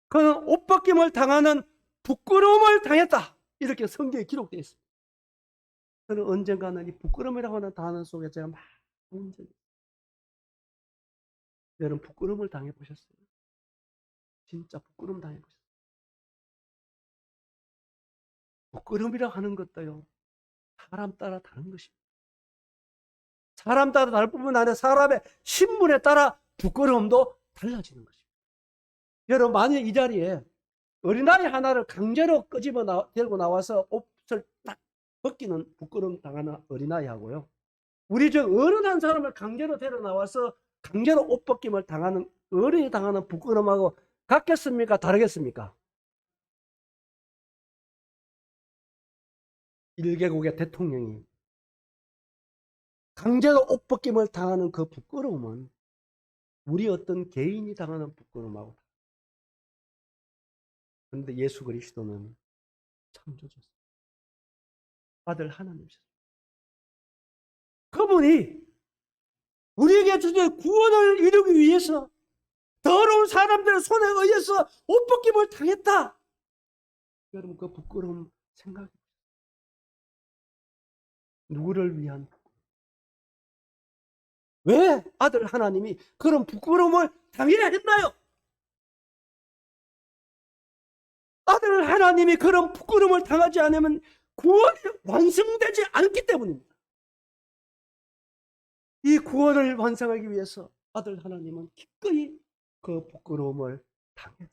그는 옷벗김을 당하는 부끄러움을 당했다. 이렇게 성경에 기록되어 있습니다. 저는 언젠가는 이 부끄러움이라고 하는 단어 속에 제가 막 문제를. 여러분 부끄러움을 당해보셨어요? 진짜 부끄러움 당해보셨어요? 부끄러움이라고 하는 것도요, 사람 따라 다른 것입니다. 사람 따라 다를 뿐만 아니라 사람의 신분에 따라 부끄러움도 달라지는 것입니다. 여러분 만약 이 자리에 어린아이 하나를 강제로 데리고 나와서 옷을 딱 벗기는 부끄러움 당하는 어린아이하고요, 우리 저 어른 한 사람을 강제로 데려 나와서 강제로 옷 벗김을 당하는 어른이 당하는 부끄러움하고 같겠습니까? 다르겠습니까? 1개국의 대통령이 강제로 옷 벗김을 당하는 그 부끄러움은 우리 어떤 개인이 당하는 부끄러움하고, 그런데 예수 그리스도는 창조주셨어요. 아들 하나님이셨어요. 그분이 우리에게 주신 구원을 이루기 위해서 더러운 사람들의 손에 의해서 옷 벗김을 당했다. 여러분 그 부끄러움 생각해 보세요. 누구를 위한? 왜 아들 하나님이 그런 부끄러움을 당해야 했나요? 아들 하나님이 그런 부끄러움을 당하지 않으면 구원이 완성되지 않기 때문입니다. 이 구원을 완성하기 위해서 아들 하나님은 기꺼이 그 부끄러움을 당해주셨어요.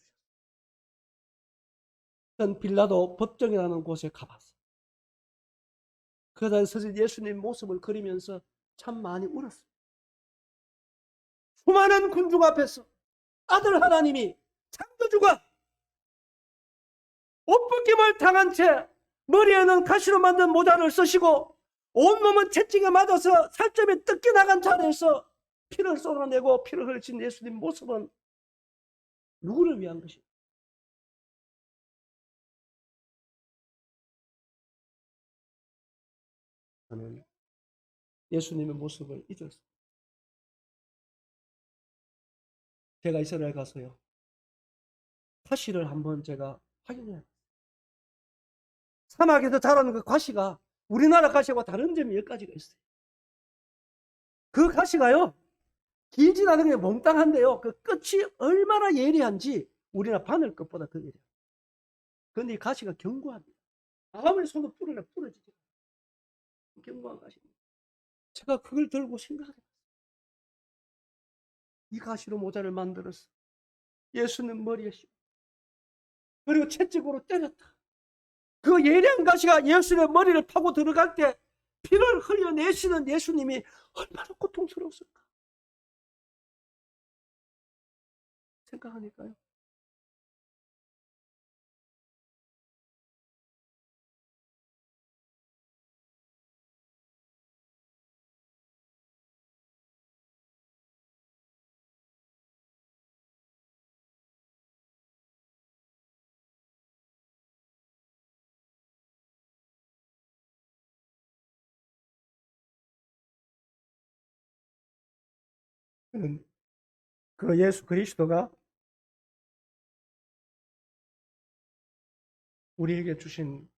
전 빌라도 법정이라는 곳에 가봤어요. 그 자리에서 예수님 모습을 그리면서 참 많이 울었어요. 수많은 군중 앞에서 아들 하나님이, 창조주가 옷벗김을 당한 채 머리에는 가시로 만든 모자를 쓰시고 온몸은 채찍에 맞아서 살점이 뜯겨 나간 자리에서 피를 쏟아내고 피를 흘리신 예수님 모습은 누구를 위한 것입니까? 저는 예수님의 모습을 잊었어요. 제가 이스라엘 가서요, 가시를 한번 제가 확인해요. 사막에서 자라는 그 가시가 우리나라 가시와 다른 점이 몇 가지가 있어요. 그 가시가요, 길진 않은 게 몽땅한데요, 그 끝이 얼마나 예리한지 우리나라 바늘끝보다 더 예리해요. 그런데 이 가시가 견고합니다. 아무리 손을 뿌리려 부러지지 않아요. 견고한 가시입니다. 제가 그걸 들고 생각해요. 이 가시로 모자를 만들어서 예수님 머리에 씌워 그리고 채찍으로 때렸다. 그 예리한 가시가 예수님의 머리를 파고 들어갈 때 피를 흘려내시는 예수님이 얼마나 고통스러웠을까 생각하니까요. 그 예수 그리스도가 우리에게 주신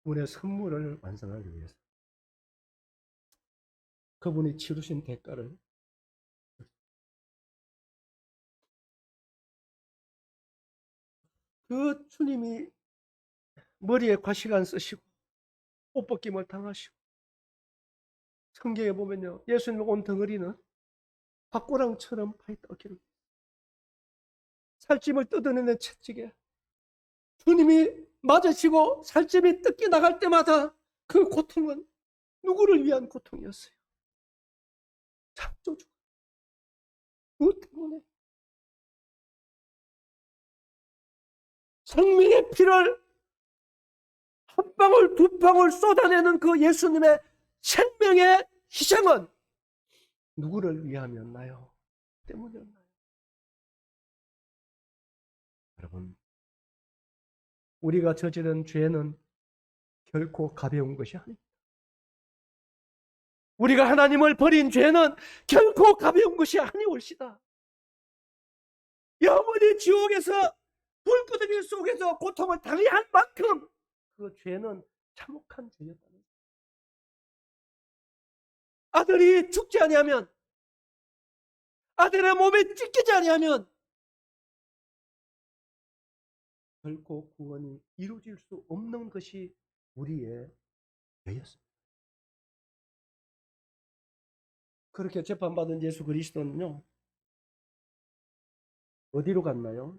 우리의 선물을 완성하기 위해서 그분이 치르신 대가를, 그 주님이 머리에 과시관 쓰시고 옷벗김을 당하시고, 성경에 보면요, 예수님 온 덩어리는 밥고랑처럼 파이 떡기를 살찜을 뜯어내는 채찍에 주님이 맞으시고 살집이 뜯겨 나갈 때마다 그 고통은 누구를 위한 고통이었어요? 창조주. 그 때문에 생명의 피를 한 방울 두 방울 쏟아내는 그 예수님의 생명의 희생은 누구를 위함이었나요? 때문이었나요? 여러분, 우리가 저지른 죄는 결코 가벼운 것이 아닙니다. 우리가 하나님을 버린 죄는 결코 가벼운 것이 아니올시다. 영원히 지옥에서 불구덩이 속에서 고통을 당해야 할 만큼 그 죄는 참혹한 죄였다는 거예요. 아들이 죽지 아니하면, 아들의 몸에 찢기지 아니하면 결코 구원이 이루어질 수 없는 것이 우리의 죄였습니다. 그렇게 재판받은 예수 그리스도는요, 어디로 갔나요?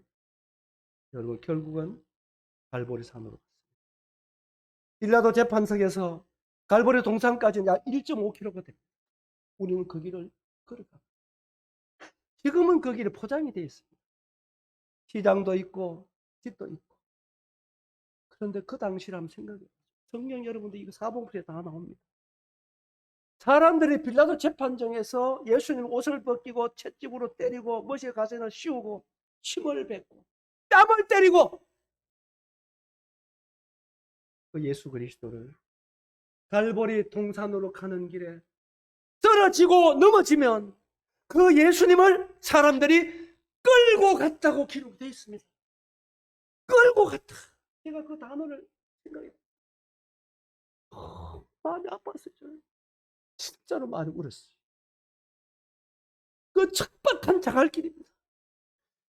여러분, 결국은 갈보리 산으로 갔습니다. 빌라도 재판석에서 갈보리 동산까지는 약 1.5km거든요. 우리는 그 길을 걸어가. 지금은 그 길이 포장이 되어 있습니다. 시장도 있고 집도 있고. 그런데 그 당시를 한번 생각해보세요. 성경 여러분들 이거 사복음서에 다 나옵니다. 사람들이 빌라도 재판정에서 예수님 옷을 벗기고 채찍으로 때리고 머리에 가sen을 씌우고 침을 뱉고 땀을 때리고 그 예수 그리스도를 갈보리 동산으로 가는 길에 쓰러지고 넘어지면 그 예수님을 사람들이 끌고 갔다고 기록되어 있습니다. 끌고 갔다. 제가 그 단어를 생각해요. 많이 아팠어요. 진짜로 많이 울었어요. 그 척박한 자갈길입니다.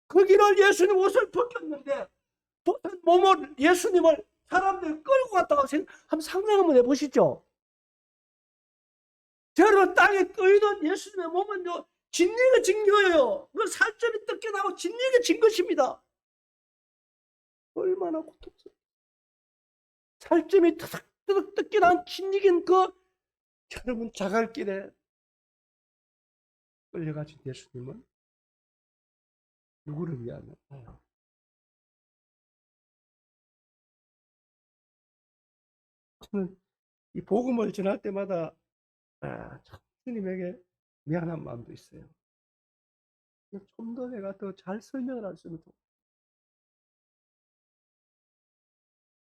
그 길을 예수님 옷을 벗겼는데 벗은 몸을 예수님을 사람들이 끌고 갔다고 한번 상상 한번 해보시죠. 저런 땅에 떠있는 예수님의 몸은요, 진리가 증거예요. 그 살점이 뜯겨나고 진리가 진 것입니다. 얼마나 고통스러워. 살점이 터득 뜯겨난 진리긴 그 여러분 자갈길에 끌려가신 예수님은 누구를 위하면요? 저는 이 복음을 전할 때마다 참 주님에게 미안한 마음도 있어요. 좀 더 내가 더 잘 설명을 할 수 있는.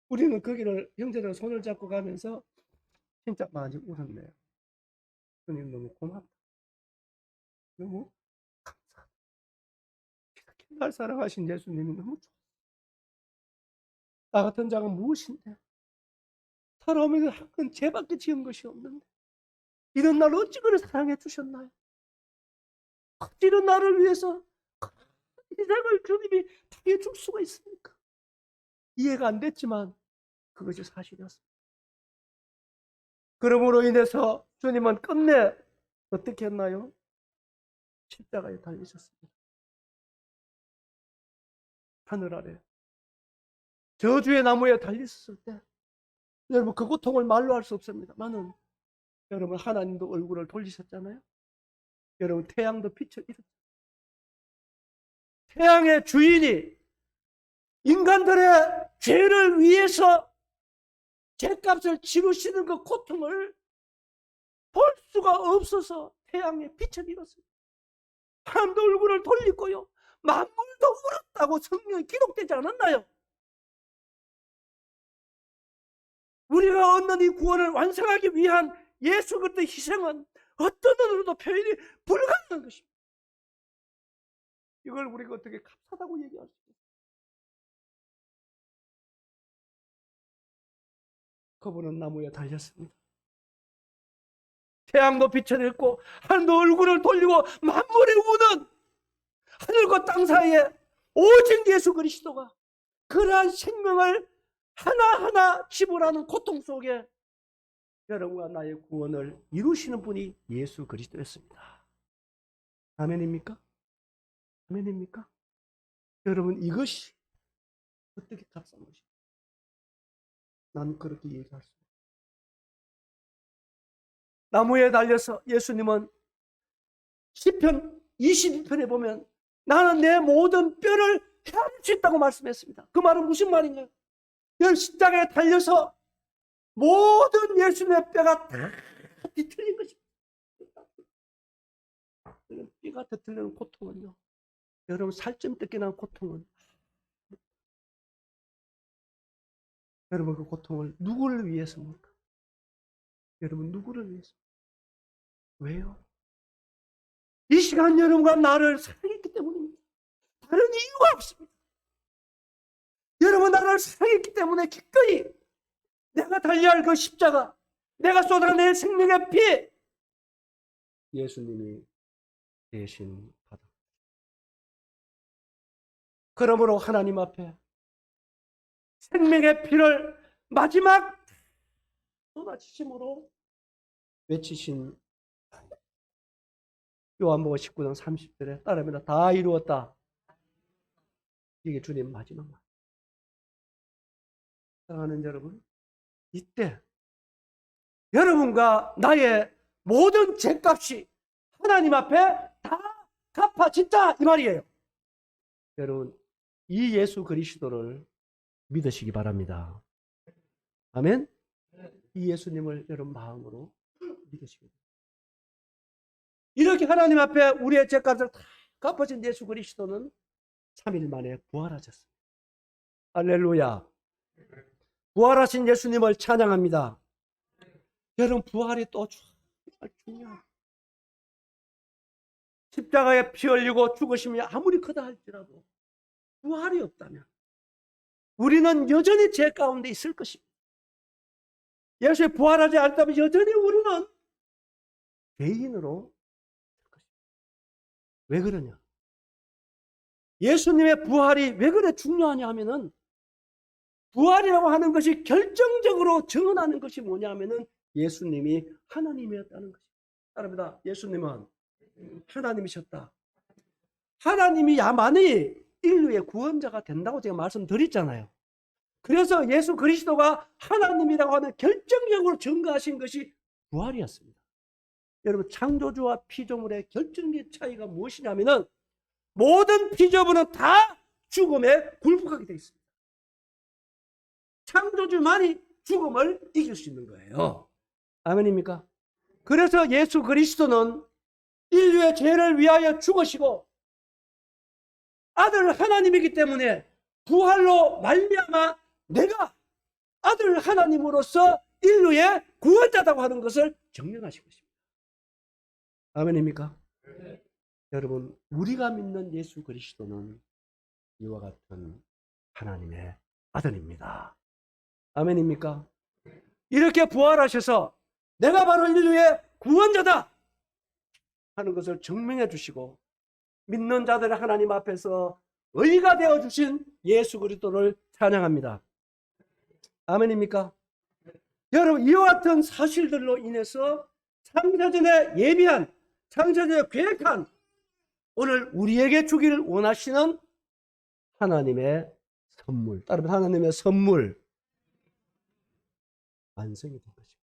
우리는 거기를 형제들 손을 잡고 가면서 진짜 많이 울었네요. 주님 너무 고맙다. 너무 감사하다. 이렇게 날 사랑하신 예수님이 너무 좋아. 나 같은 자가 무엇인데? 살아오면서 한 건 죄밖에 지은 것이 없는데 이런 나를 어찌 그리 사랑해 주셨나요? 어찌 이런 나를 위해서 인생을 주님이 당해 줄 수가 있습니까? 이해가 안 됐지만 그것이 사실이었습니다. 그러므로 인해서 주님은 끝내 어떻게 했나요? 십자가에 달리셨습니다. 하늘 아래 저주의 나무에 달렸을 때 여러분 그 고통을 말로 할 수 없습니다만은 여러분 하나님도 얼굴을 돌리셨잖아요. 여러분 태양도 빛을 잃었죠. 태양의 주인이 인간들의 죄를 위해서 죄값을 치르시는 그 고통을 볼 수가 없어서 태양의 빛을 잃었습니다. 하나님도 얼굴을 돌리고요. 만물도 울었다고 성경에 기록되지 않았나요? 우리가 얻는 이 구원을 완성하기 위한 예수 그리스도의 희생은 어떤 언어로도 표현이 불가능한 것입니다. 이걸 우리가 어떻게 값싸다고 얘기할 수 있어요? 그분은 나무에 달렸습니다. 태양도 빛을 잃고 하늘도 얼굴을 돌리고 만물이 우는 하늘과 땅 사이에 오직 예수 그리스도가 그러한 생명을 하나하나 지불하는 고통 속에 여러분과 나의 구원을 이루시는 분이 예수 그리스도였습니다. 아멘입니까? 아멘입니까? 여러분 이것이 어떻게 값싼 것입니까? 난 그렇게 얘기할 수 없어요. 나무에 달려서 예수님은 시편 22편에 보면 나는 내 모든 뼈를 헤아릴 수 있다고 말씀했습니다. 그 말은 무슨 말인가요? 십자가에 달려서 모든 예수님의 뼈가 다 뒤틀린 것입니다. 뼈가 뒤틀리는 고통은요. 여러분 살점 뜯기는 고통은 여러분 그 고통을 누구를 위해서입니까? 여러분 누구를 위해서? 왜요? 이 시간 여러분과 나를 사랑했기 때문입니다. 다른 이유가 없습니다. 여러분 나를 사랑했기 때문에 기꺼이 내가 달려야 할 그 십자가, 내가 쏟아낼 생명의 피, 예수님이 대신 받아. 그러므로 하나님 앞에 생명의 피를 마지막 쏟아지심으로 외치신 요한복음 19장 30절에 따르면 다 이루었다. 이게 주님 마지막 말. 사랑하는 여러분, 이때 여러분과 나의 모든 죄값이 하나님 앞에 다 갚아진다 이 말이에요. 여러분, 이 예수 그리스도를 믿으시기 바랍니다. 아멘. 이 예수님을 여러분 마음으로 믿으시기 바랍니다. 이렇게 하나님 앞에 우리의 죄값을 다 갚아진 예수 그리스도는 3일 만에 부활하셨습니다. 할렐루야. 부활하신 예수님을 찬양합니다. 여러분 부활이 또 중요해요. 십자가에 피 흘리고 죽으심이 아무리 크다 할지라도 부활이 없다면 우리는 여전히 죄 가운데 있을 것입니다. 예수의 부활하지 않다면 여전히 우리는 죄인으로 있을 것입니다. 왜 그러냐? 예수님의 부활이 왜 그래 중요하냐 하면은 부활이라고 하는 것이 결정적으로 증언하는 것이 뭐냐 하면은 예수님이 하나님이었다는 것입니다. 따릅니다. 예수님은 하나님이셨다. 하나님이야만이 인류의 구원자가 된다고 제가 말씀드렸잖아요. 그래서 예수 그리스도가 하나님이라고 하는 결정적으로 증거하신 것이 부활이었습니다. 여러분 창조주와 피조물의 결정적인 차이가 무엇이냐면은 모든 피조물은 다 죽음에 굴복하게 되어 있습니다. 창조주만이 죽음을 이길 수 있는 거예요. 아멘입니까? 그래서 예수 그리스도는 인류의 죄를 위하여 죽으시고 아들 하나님이기 때문에 부활로 말미암아 내가 아들 하나님으로서 인류의 구원자라고 하는 것을 증명하신 것입니다. 아멘입니까? 네. 여러분 우리가 믿는 예수 그리스도는 이와 같은 하나님의 아들입니다. 아멘입니까? 이렇게 부활하셔서 내가 바로 인류의 구원자다 하는 것을 증명해 주시고 믿는 자들의 하나님 앞에서 의가 되어 주신 예수 그리스도를 찬양합니다. 아멘입니까? 여러분 이와 같은 사실들로 인해서 창세전에 예비한 창세전에 계획한 오늘 우리에게 주기를 원하시는 하나님의 선물, 따르면 하나님의 선물 완성이 된 것입니다.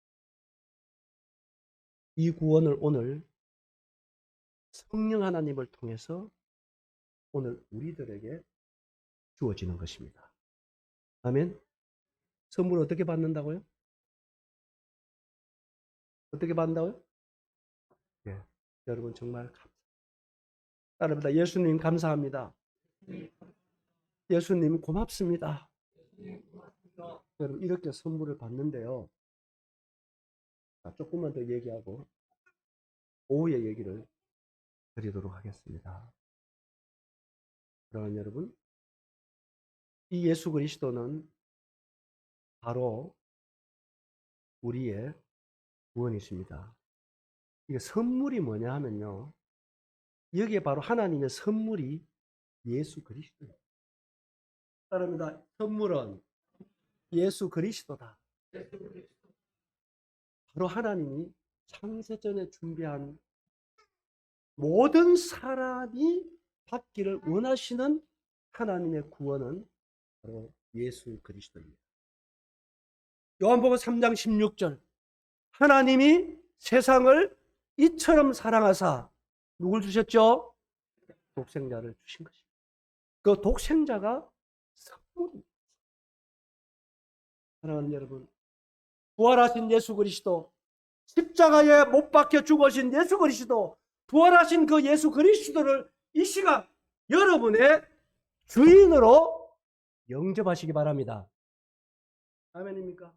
이 구원을 오늘 성령 하나님을 통해서 오늘 우리들에게 주어지는 것입니다. 아멘. 선물을 어떻게 받는다고요? 어떻게 받는다고요? 네, 여러분 정말 감사합니다. 따릅니다. 예수님 감사합니다. 예수님 고맙습니다. 여러분 이렇게 선물을 받는데요. 조금만 더 얘기하고 오후에 얘기를 드리도록 하겠습니다. 그러나 여러분 이 예수 그리스도는 바로 우리의 구원이십니다. 이게 선물이 뭐냐 하면요. 여기에 바로 하나님의 선물이 예수 그리스도입니다. 따릅니다. 선물은 예수 그리스도다. 바로 하나님이 창세전에 준비한 모든 사람이 받기를 원하시는 하나님의 구원은 바로 예수 그리스도입니다. 요한복음 3장 16절 하나님이 세상을 이처럼 사랑하사 누굴 주셨죠? 독생자를 주신 것입니다. 그 독생자가 선물입니다. 사랑하는 여러분, 부활하신 예수 그리스도, 십자가에 못 박혀 죽으신 예수 그리스도, 부활하신 그 예수 그리스도를 이 시간 여러분의 주인으로 영접하시기 바랍니다. 아멘입니까?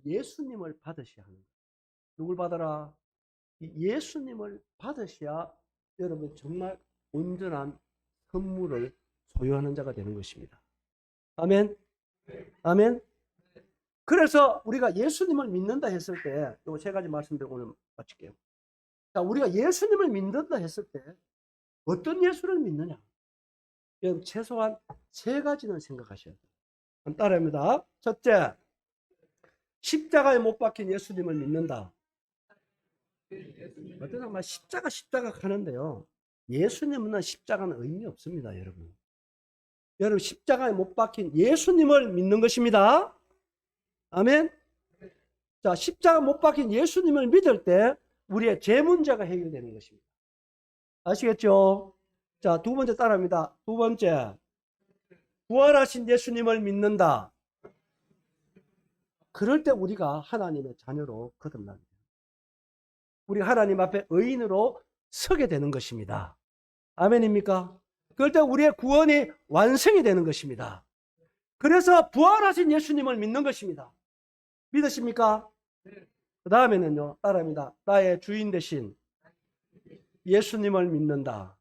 예수님을 받으셔야 하는 거예요. 누굴 받아라? 예수님을 받으셔야 여러분 정말 온전한 선물을 소유하는 자가 되는 것입니다. 아멘. 아멘. 그래서 우리가 예수님을 믿는다 했을 때, 요 세 가지 말씀드리고 오늘 마칠게요. 자, 우리가 예수님을 믿는다 했을 때, 어떤 예수를 믿느냐? 여러분, 최소한 세 가지는 생각하셔야 돼요. 따라합니다. 첫째, 십자가에 못 박힌 예수님을 믿는다. 어떤 사람은 십자가 가는데요. 예수님은 십자가는 의미 없습니다, 여러분. 여러분, 십자가에 못 박힌 예수님을 믿는 것입니다. 아멘. 자, 십자가 못 박힌 예수님을 믿을 때 우리의 죄 문제가 해결되는 것입니다. 아시겠죠? 자, 두 번째 따라합니다. 두 번째, 부활하신 예수님을 믿는다. 그럴 때 우리가 하나님의 자녀로 거듭납니다. 우리 하나님 앞에 의인으로 서게 되는 것입니다. 아멘입니까? 그럴 때 우리의 구원이 완성이 되는 것입니다. 그래서 부활하신 예수님을 믿는 것입니다. 믿으십니까? 그 다음에는요, 따라합니다. 나의 주인 되신 예수님을 믿는다.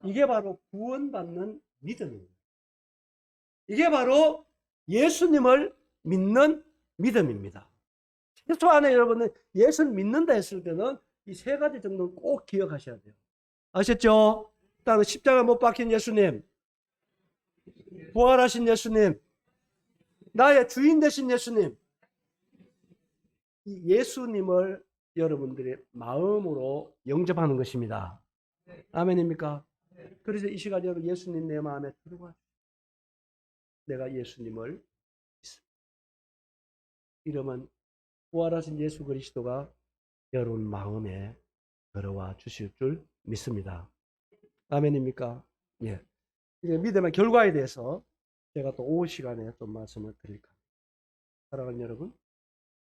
이게 바로 구원받는 믿음입니다. 이게 바로 예수님을 믿는 믿음입니다. 최소한의 여러분은 예수를 믿는다 했을 때는 이 세 가지 정도는 꼭 기억하셔야 돼요. 아셨죠? 일단 십자가 못 박힌 예수님, 부활하신 예수님, 나의 주인 되신 예수님, 이 예수님을 여러분들의 마음으로 영접하는 것입니다. 아멘입니까? 그래서 이 시간 여러분 예수님 내 마음에 들어와. 내가 예수님을 믿습니다. 이러면 부활하신 예수 그리스도가 여러분 마음에 들어와 주실 줄 믿습니다. 아멘입니까? 예. 이제 믿음의 결과에 대해서 제가 또 오후 시간에 또 말씀을 드릴까 합니다. 사랑하는 여러분,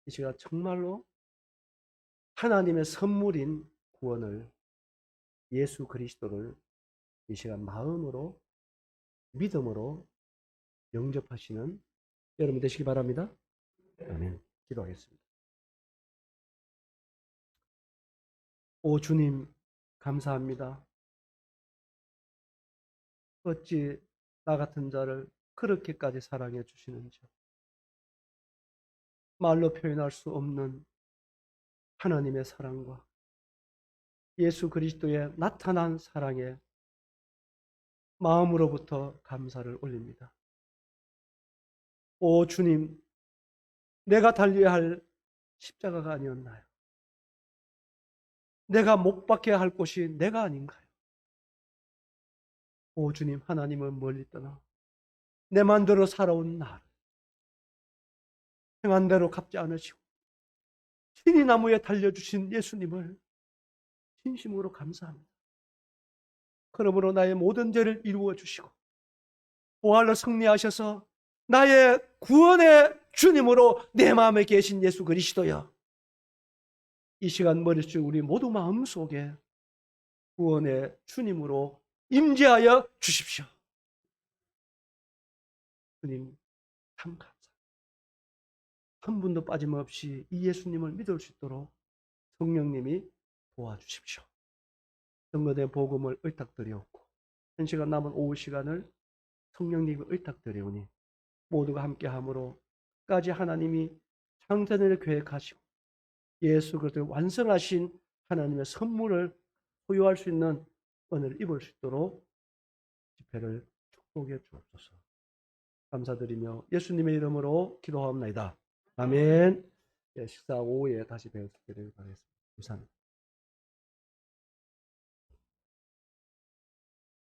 이 시간 정말로 하나님의 선물인 구원을 예수 그리스도를 이 시간 마음으로 믿음으로 영접하시는 여러분 되시기 바랍니다. 아멘. 기도하겠습니다. 오 주님 감사합니다. 어찌 나 같은 자를 그렇게까지 사랑해 주시는지 말로 표현할 수 없는 하나님의 사랑과 예수 그리스도의 나타난 사랑에 마음으로부터 감사를 올립니다. 오 주님, 내가 달려야 할 십자가가 아니었나요? 내가 못 박혀야 할 곳이 내가 아닌가요? 오 주님, 하나님은 멀리 떠나 내 맘대로 살아온 나를 행한 대로 갚지 않으시고 신이 나무에 달려주신 예수님을 진심으로 감사합니다. 그러므로 나의 모든 죄를 이루어 주시고 부활로 승리하셔서 나의 구원의 주님으로 내 마음에 계신 예수 그리스도여, 이 시간 머릿속 우리 모두 마음속에 구원의 주님으로 임재하여 주십시오. 주님 참 감사합니다. 한 분도 빠짐없이 이 예수님을 믿을 수 있도록 성령님이 도와주십시오. 성도의 복음을 의탁드리옵고 한 시간 남은 오후 시간을 성령님을 의탁드리오니 모두가 함께함으로 끝까지 하나님이 창세전을 계획하시고 예수 그리스도의 완성하신 하나님의 선물을 소유할 수 있는 은혜를 입을 수 있도록 집회를 축복해 주옵소서. 감사드리며 예수님의 이름으로 기도하옵나이다. 아멘. 예, 식사 오후에 다시 뵙기를 바라겠습니다. 감사합니다.